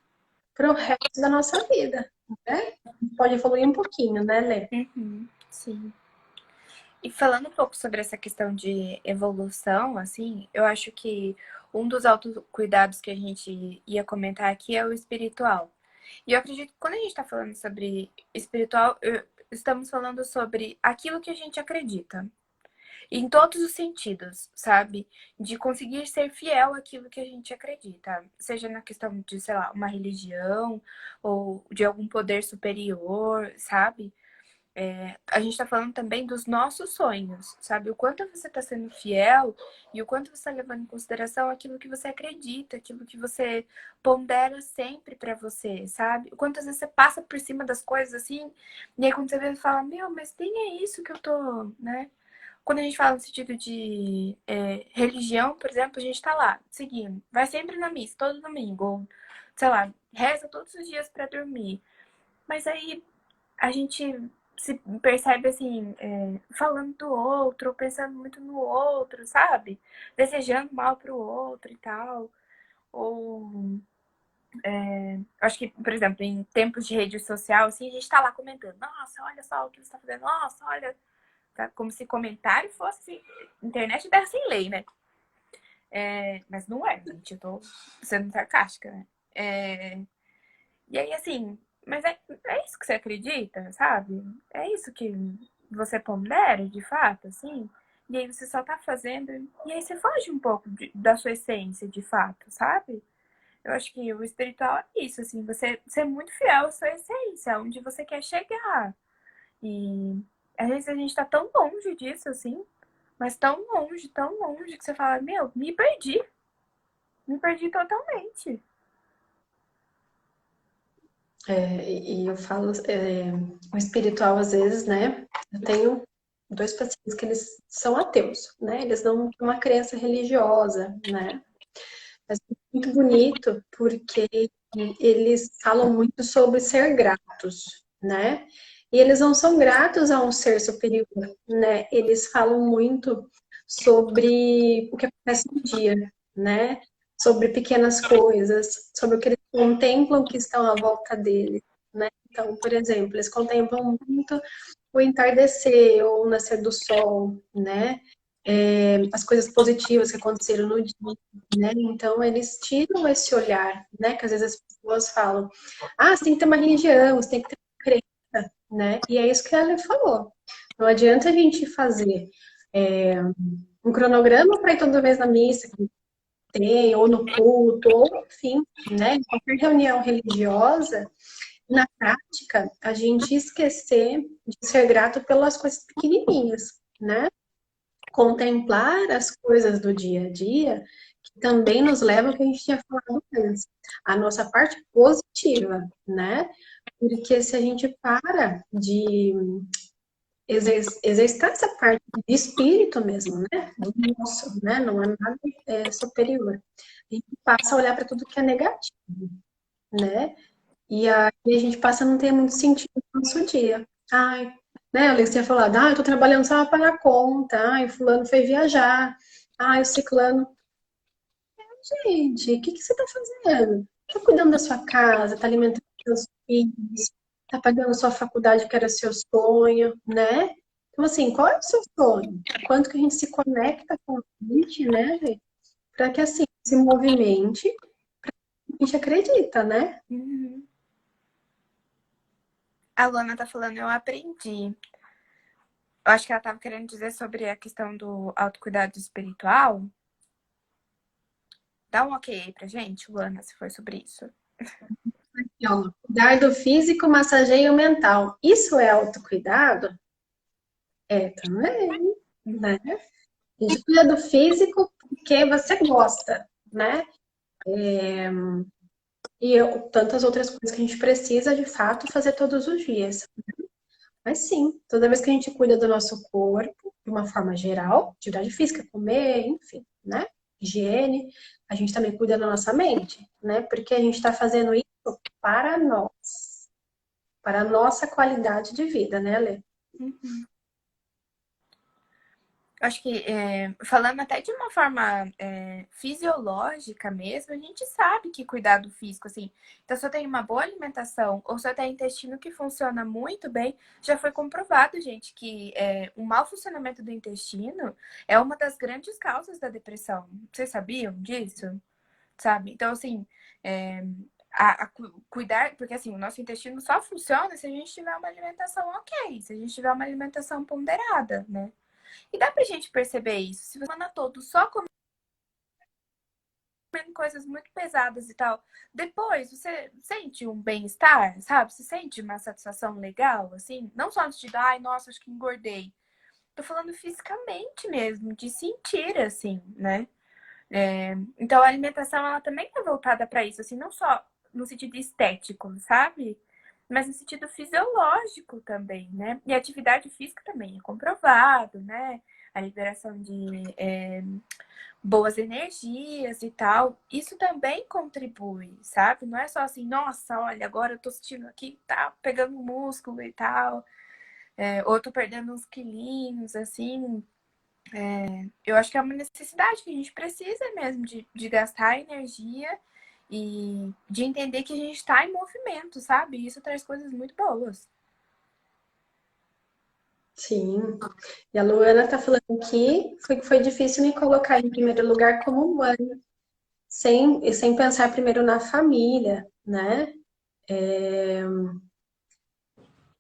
Speaker 3: para o resto da nossa vida, né? Pode evoluir um pouquinho, né, Lê?
Speaker 2: Uhum. Sim. E falando um pouco sobre essa questão de evolução, assim, eu acho que um dos autocuidados que a gente ia comentar aqui é o espiritual. E eu acredito que quando a gente está falando sobre espiritual, estamos falando sobre aquilo que a gente acredita. Em todos os sentidos, sabe? De conseguir ser fiel àquilo que a gente acredita. Seja na questão de, sei lá, uma religião ou de algum poder superior, sabe? A gente tá falando também dos nossos sonhos, sabe? O quanto você tá sendo fiel e o quanto você tá levando em consideração aquilo que você acredita, aquilo que você pondera sempre pra você, sabe? O quanto às vezes você passa por cima das coisas assim, e aí quando você vê, você fala, meu, mas nem é isso que eu tô, né? Quando a gente fala no sentido de religião, por exemplo, a gente tá lá, seguindo. Vai sempre na missa, todo domingo. Ou, sei lá, reza todos os dias pra dormir. Mas aí a gente se percebe assim, falando do outro, ou pensando muito no outro, sabe? Desejando mal pro outro e tal. Ou acho que, por exemplo, em tempos de rede social, assim, a gente tá lá comentando, nossa, olha só o que você tá fazendo, nossa, olha, tá? Como se comentário fosse internet terra sem lei, né? Mas não é, gente, eu tô sendo sarcástica, né? E aí, assim, mas é isso que você acredita, sabe? É isso que você pondera, de fato, assim? E aí você só tá fazendo, e aí você foge um pouco da sua essência, de fato, sabe? Eu acho que o espiritual é isso, assim, você ser muito fiel à sua essência, onde você quer chegar. E às vezes a gente tá tão longe disso, assim, mas tão longe, que você fala, meu, me perdi totalmente.
Speaker 3: E eu falo, o espiritual, às vezes, né? Eu tenho dois pacientes que eles são ateus, né? Eles não têm uma crença religiosa, né? Mas é muito bonito porque eles falam muito sobre ser gratos, né? E eles não são gratos a um ser superior, né? Eles falam muito sobre o que acontece no dia, né? Sobre pequenas coisas, sobre o que eles contemplam que estão à volta deles, né? Então, por exemplo, eles contemplam muito o entardecer ou o nascer do sol, né? As coisas positivas que aconteceram no dia, né? Então, eles tiram esse olhar, né? Que às vezes as pessoas falam, você tem que ter uma religião, você tem que ter uma crença, né? E é isso que ela falou. Não adianta a gente fazer um cronograma para ir toda vez na missa que tem, ou no culto, ou enfim, né? Em qualquer reunião religiosa, na prática, a gente esquecer de ser grato pelas coisas pequenininhas, né? Contemplar as coisas do dia a dia, que também nos leva ao que a gente tinha falado antes, a nossa parte positiva, né? Porque se a gente para de exercitar essa parte de espírito mesmo, né? Do nosso, né? Não é nada superior. A gente passa a olhar para tudo que é negativo, né? E aí a gente passa a não ter muito sentido no nosso dia. Ai, né? A Alex tinha falado, eu tô trabalhando só para pagar conta, o fulano foi viajar, o ciclano. Gente, o que que você tá fazendo? Tá cuidando da sua casa, tá alimentando seus filhos, tá pagando sua faculdade que era seu sonho, né? Então, assim, qual é o seu sonho? O quanto que a gente se conecta com a gente, né, gente? Para que, assim, se movimente, a gente acredita, né?
Speaker 2: Uhum. A Luana tá falando, eu aprendi. Eu acho que ela tava querendo dizer sobre a questão do autocuidado espiritual. Dá um ok aí pra gente, Luana, se for sobre isso.
Speaker 3: Ó, cuidar do físico, massageio mental. Isso é autocuidado? É também, né? A gente cuida do físico porque você gosta, né? Tantas outras coisas que a gente precisa, de fato, fazer todos os dias. Mas sim, toda vez que a gente cuida do nosso corpo, de uma forma geral, atividade física, comer, enfim, né? Higiene, a gente também cuida da nossa mente, né? Porque a gente está fazendo isso para nós, para a nossa qualidade de vida, né, Lê?
Speaker 2: Uhum. Acho que, falando até de uma forma fisiológica mesmo, a gente sabe que cuidar do físico, assim, então se eu tenho uma boa alimentação ou se eu tenho intestino que funciona muito bem, já foi comprovado, gente, que o mau funcionamento do intestino é uma das grandes causas da depressão. Vocês sabiam disso? Sabe? Então, assim, cuidar, porque assim, o nosso intestino só funciona se a gente tiver uma alimentação ok, se a gente tiver uma alimentação ponderada, né? E dá pra gente perceber isso. Se você semana toda só comendo coisas muito pesadas e tal, depois você sente um bem-estar, sabe? Você sente uma satisfação legal, assim? Não só antes de dar, ai, nossa, acho que engordei. Tô falando fisicamente mesmo, de sentir, assim, né? Então a alimentação, ela também é voltada para isso, assim, não só no sentido estético, sabe? Mas no sentido fisiológico também, né? E a atividade física também é comprovado, né? A liberação de boas energias e tal. Isso também contribui, sabe? Não é só assim, nossa, olha, agora eu tô sentindo aqui, tá pegando músculo e tal. Ou tô perdendo uns quilinhos, assim. Eu acho que é uma necessidade que a gente precisa mesmo de gastar energia e de entender que a gente está em movimento, sabe? Isso traz coisas muito boas.
Speaker 3: Sim. E a Luana tá falando aqui, foi difícil me colocar em primeiro lugar como mãe, sem pensar primeiro na família, né?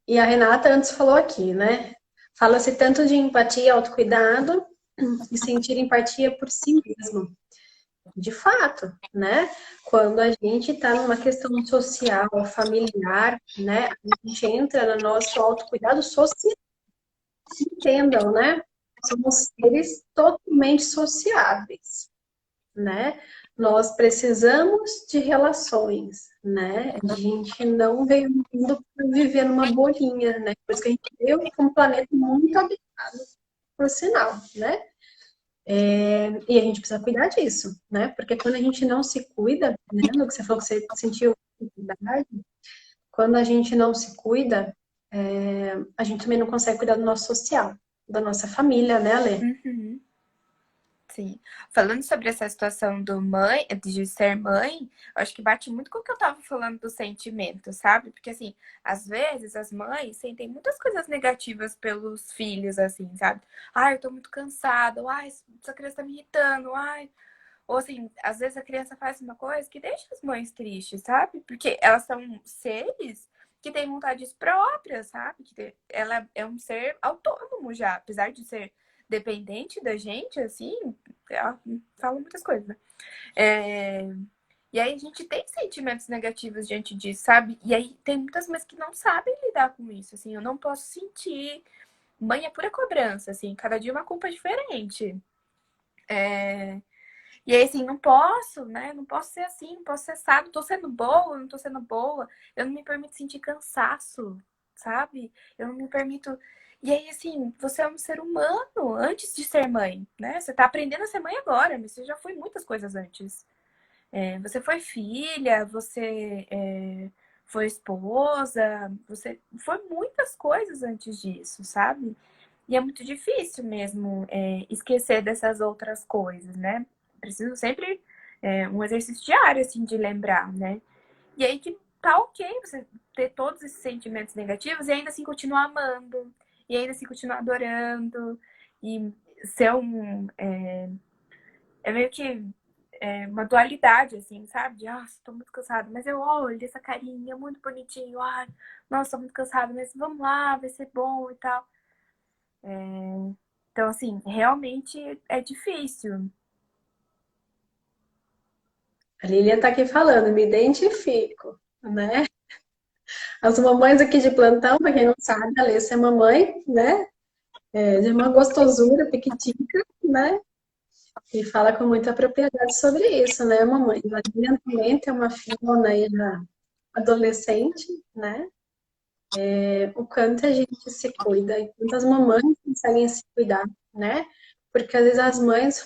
Speaker 3: E a Renata antes falou aqui, né? Fala-se tanto de empatia, autocuidado e sentir empatia por si mesmo. De fato, né? Quando a gente está numa questão social, familiar, né? A gente entra no nosso autocuidado social, entendam, né? Somos seres totalmente sociáveis, né? Nós precisamos de relações, né? A gente não veio no mundo para viver numa bolinha, né? Por isso que a gente veio para um planeta muito habitado, por sinal, né? E a gente precisa cuidar disso, né? Porque quando a gente não se cuida, né? No que você falou que você sentiu dificuldade, quando a gente não se cuida, a gente também não consegue cuidar do nosso social, da nossa família, né, Lê?
Speaker 2: Uhum. Sim. Falando sobre essa situação de ser mãe, eu acho que bate muito com o que eu tava falando do sentimento, sabe? Porque, assim, às vezes as mães sentem muitas coisas negativas pelos filhos, assim, sabe? Ai, eu tô muito cansada, ai, essa criança tá me irritando, ai. Ou, assim, às vezes a criança faz uma coisa que deixa as mães tristes, sabe? Porque elas são seres que têm vontades próprias, sabe? Ela é um ser autônomo já, apesar de ser dependente da gente, assim, ela fala muitas coisas, né? É, E aí a gente tem sentimentos negativos diante disso, sabe? E aí tem muitas mães que não sabem lidar com isso, assim, eu não posso sentir. Mãe é pura cobrança, assim, cada dia uma culpa diferente. E aí, assim, não posso, né? Não posso ser assim, não posso ser sábio. Tô sendo boa, não tô sendo boa. Eu não me permito sentir cansaço, sabe? Eu não me permito. E aí, assim, você é um ser humano antes de ser mãe, né? Você tá aprendendo a ser mãe agora, mas você já foi muitas coisas antes. Você foi filha, você foi esposa, você foi muitas coisas antes disso, sabe? E é muito difícil mesmo esquecer dessas outras coisas, né? Preciso sempre um exercício diário, assim, de lembrar, né? E aí que tá ok você ter todos esses sentimentos negativos e ainda assim continuar amando, e ainda assim continuar adorando, e ser é meio que uma dualidade, assim, sabe? De, tô muito cansada, mas eu olho essa carinha muito bonitinho, ai, nossa, tô muito cansada, mas vamos lá, vai ser bom e tal. Então, assim, realmente é difícil.
Speaker 3: A Lilian tá aqui falando, me identifico, né? As mamães aqui de plantão, para quem não sabe, a Alessa é mamãe, né? De uma gostosura piquitica, né? E fala com muita propriedade sobre isso, né, mamãe? A Lilian também tem uma filha aí na adolescente, né? O quanto a gente se cuida e quantas mamães conseguem se cuidar, né? Porque às vezes as mães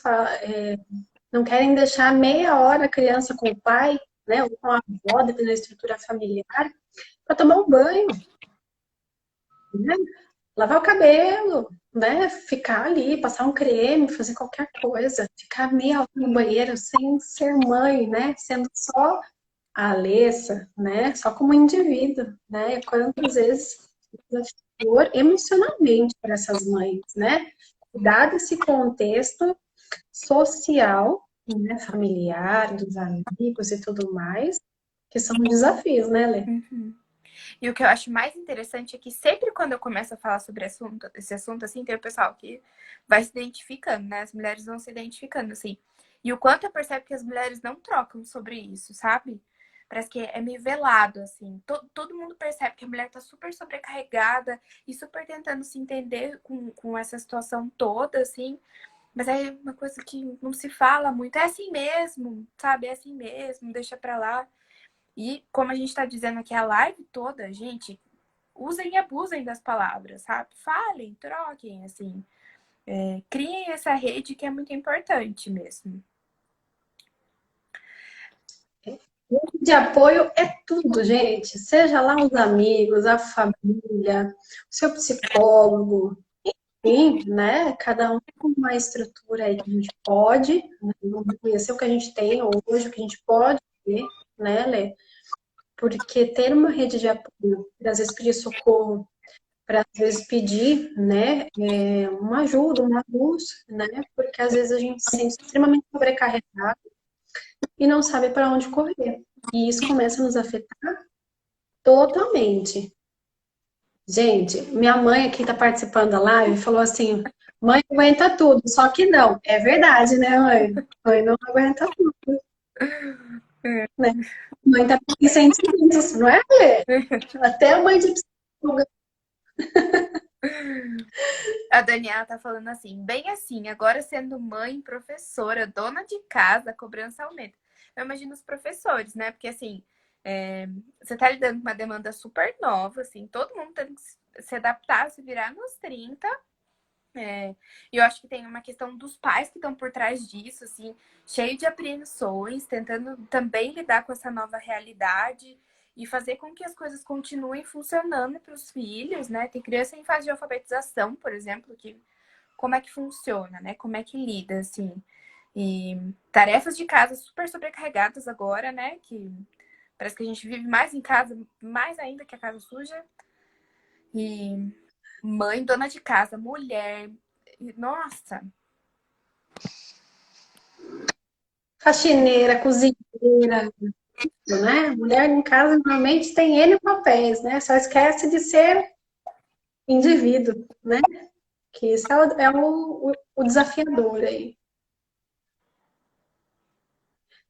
Speaker 3: não querem deixar meia hora a criança com o pai, né? Ou com a avó, dependendo da estrutura familiar, para tomar um banho, né? Lavar o cabelo, né? Ficar ali, passar um creme, fazer qualquer coisa, ficar meia hora no banheiro sem ser mãe, né? Sendo só a Alessa, né? Só como indivíduo, né? Quantas vezes desafiador emocionalmente para essas mães, né? Cuidar desse contexto social, né? Familiar, dos amigos e tudo mais, que são desafios, né, Lê?
Speaker 2: Uhum. E o que eu acho mais interessante é que sempre quando eu começo a falar sobre esse assunto, assim, tem o pessoal que vai se identificando, né? As mulheres vão se identificando, assim. E o quanto eu percebo que as mulheres não trocam sobre isso, sabe? Parece que é meio velado, assim. Todo mundo percebe que a mulher tá super sobrecarregada e super tentando se entender com essa situação toda, assim. Mas é uma coisa que não se fala muito. É assim mesmo, sabe? É assim mesmo, deixa pra lá. E como a gente tá dizendo aqui a live toda, gente, usem e abusem das palavras, sabe? Falem, troquem, assim. Criem essa rede que é muito importante mesmo.
Speaker 3: De apoio é tudo, gente. Seja lá os amigos, a família, o seu psicólogo, enfim, né? Cada um com uma estrutura aí que a gente pode, né? Vamos conhecer o que a gente tem hoje, o que a gente pode ter, né, Lê? Porque ter uma rede de apoio, às vezes pedir socorro para às vezes pedir, né, uma ajuda, uma luz, né, porque às vezes a gente se sente extremamente sobrecarregado e não sabe para onde correr. E isso começa a nos afetar totalmente. Gente, minha mãe aqui está participando da live falou assim: mãe aguenta tudo, só que não. É verdade, né, mãe? Mãe não aguenta tudo, né? Mãe tá com sentimentos, não é, Lê? Até a mãe de psicóloga.
Speaker 2: A Daniela tá falando assim, bem assim, agora sendo mãe, professora, dona de casa, a cobrança aumenta. Eu imagino os professores, né? Porque assim, você tá lidando com uma demanda super nova, assim, todo mundo tem que se adaptar, se virar nos 30. E eu acho que tem uma questão dos pais que estão por trás disso, assim, cheio de apreensões, tentando também lidar com essa nova realidade e fazer com que as coisas continuem funcionando para os filhos, né? Tem criança em fase de alfabetização, por exemplo, que como é que funciona, né? Como é que lida, assim. E tarefas de casa super sobrecarregadas agora, né? Que parece que a gente vive mais em casa, mais ainda que a casa suja. E mãe, dona de casa, mulher. Nossa,
Speaker 3: Faxineira, cozinheira, né? Mulher em casa normalmente tem N papéis, né? Só esquece de ser indivíduo, né? Que isso é o desafiador aí.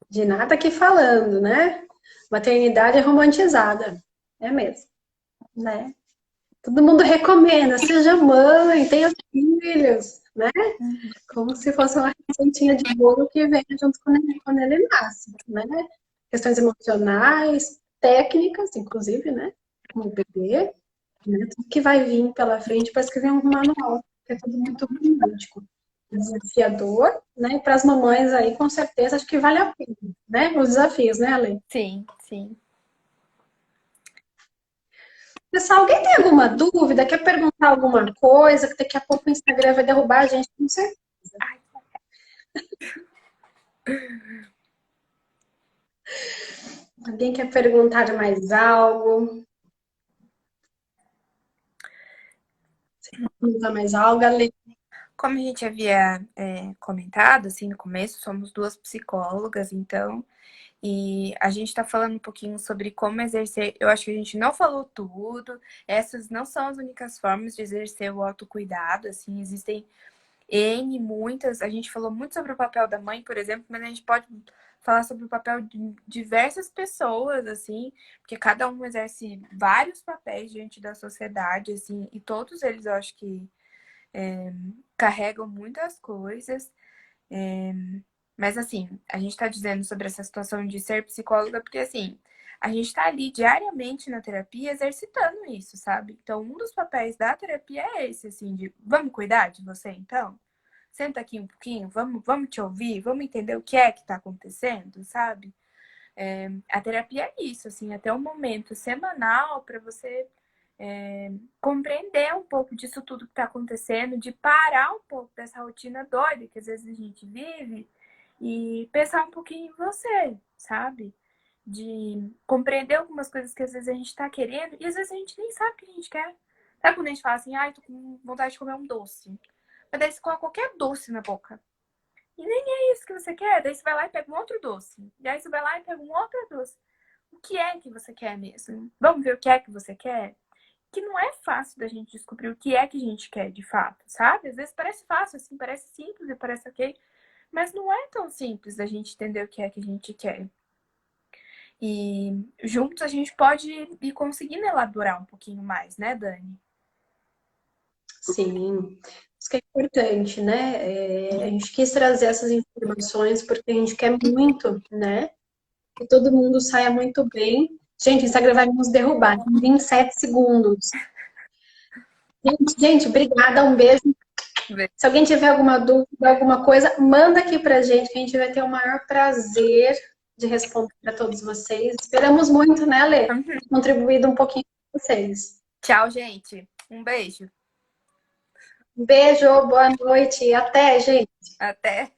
Speaker 3: De nada aqui falando, né? Maternidade é romantizada. É mesmo, né? Todo mundo recomenda, seja mãe, tenha filhos, né? Como se fosse uma receitinha de bolo que vem junto quando ele nasce, né? Questões emocionais, técnicas, inclusive, né? Como o bebê, né? Tudo que vai vir pela frente parece que vem um manual, que é tudo muito romântico, desafiador, né? E para as mamães aí, com certeza, acho que vale a pena, né? Os desafios, né, Ale?
Speaker 2: sim, sim.
Speaker 3: Pessoal, alguém tem alguma dúvida? Quer perguntar alguma coisa? Que daqui a pouco o Instagram vai derrubar a gente, com certeza. Alguém quer perguntar mais algo? Perguntar mais algo, Ale?
Speaker 2: Como a gente havia comentado, assim, no começo, somos duas psicólogas, então, e a gente tá falando um pouquinho sobre como exercer. Eu acho que a gente não falou tudo, essas não são as únicas formas de exercer o autocuidado, assim, existem N, muitas. A gente falou muito sobre o papel da mãe, por exemplo, mas a gente pode falar sobre o papel de diversas pessoas, assim, porque cada um exerce vários papéis diante da sociedade, assim, e todos eles eu acho que carregam muitas coisas. Mas assim, a gente tá dizendo sobre essa situação de ser psicóloga, porque assim, a gente tá ali diariamente na terapia exercitando isso, sabe? Então, um dos papéis da terapia é esse, assim, de vamos cuidar de você, então? Senta aqui um pouquinho, vamos te ouvir, vamos entender o que é que tá acontecendo, sabe? A terapia é isso, assim, até um momento semanal para você compreender um pouco disso tudo que tá acontecendo, de parar um pouco dessa rotina doida que às vezes a gente vive e pensar um pouquinho em você, sabe? De compreender algumas coisas que às vezes a gente tá querendo e às vezes a gente nem sabe o que a gente quer. Sabe quando a gente fala assim, ai, tô com vontade de comer um doce? Mas daí você coloca qualquer doce na boca. E nem é isso que você quer. Daí você vai lá e pega um outro doce. E aí você vai lá e pega um outro doce. O que é que você quer mesmo? Vamos ver o que é que você quer? Que não é fácil da gente descobrir o que é que a gente quer de fato, sabe? Às vezes parece fácil, assim, parece simples e parece ok. Mas não é tão simples da gente entender o que é que a gente quer. E juntos a gente pode ir conseguindo elaborar um pouquinho mais, né, Dani?
Speaker 3: Sim, isso que é importante, né? A gente quis trazer essas informações porque a gente quer muito, né? Que todo mundo saia muito bem. Gente, o Instagram vai nos derrubar em 27 segundos. Gente, obrigada, um beijo. Se alguém tiver alguma dúvida, alguma coisa, manda aqui pra gente, que a gente vai ter o maior prazer de responder para todos vocês. Esperamos muito, né, Lê? Ter contribuído um pouquinho com vocês.
Speaker 2: Tchau, gente. Um beijo.
Speaker 3: Um beijo, boa noite e até, gente.
Speaker 2: Até.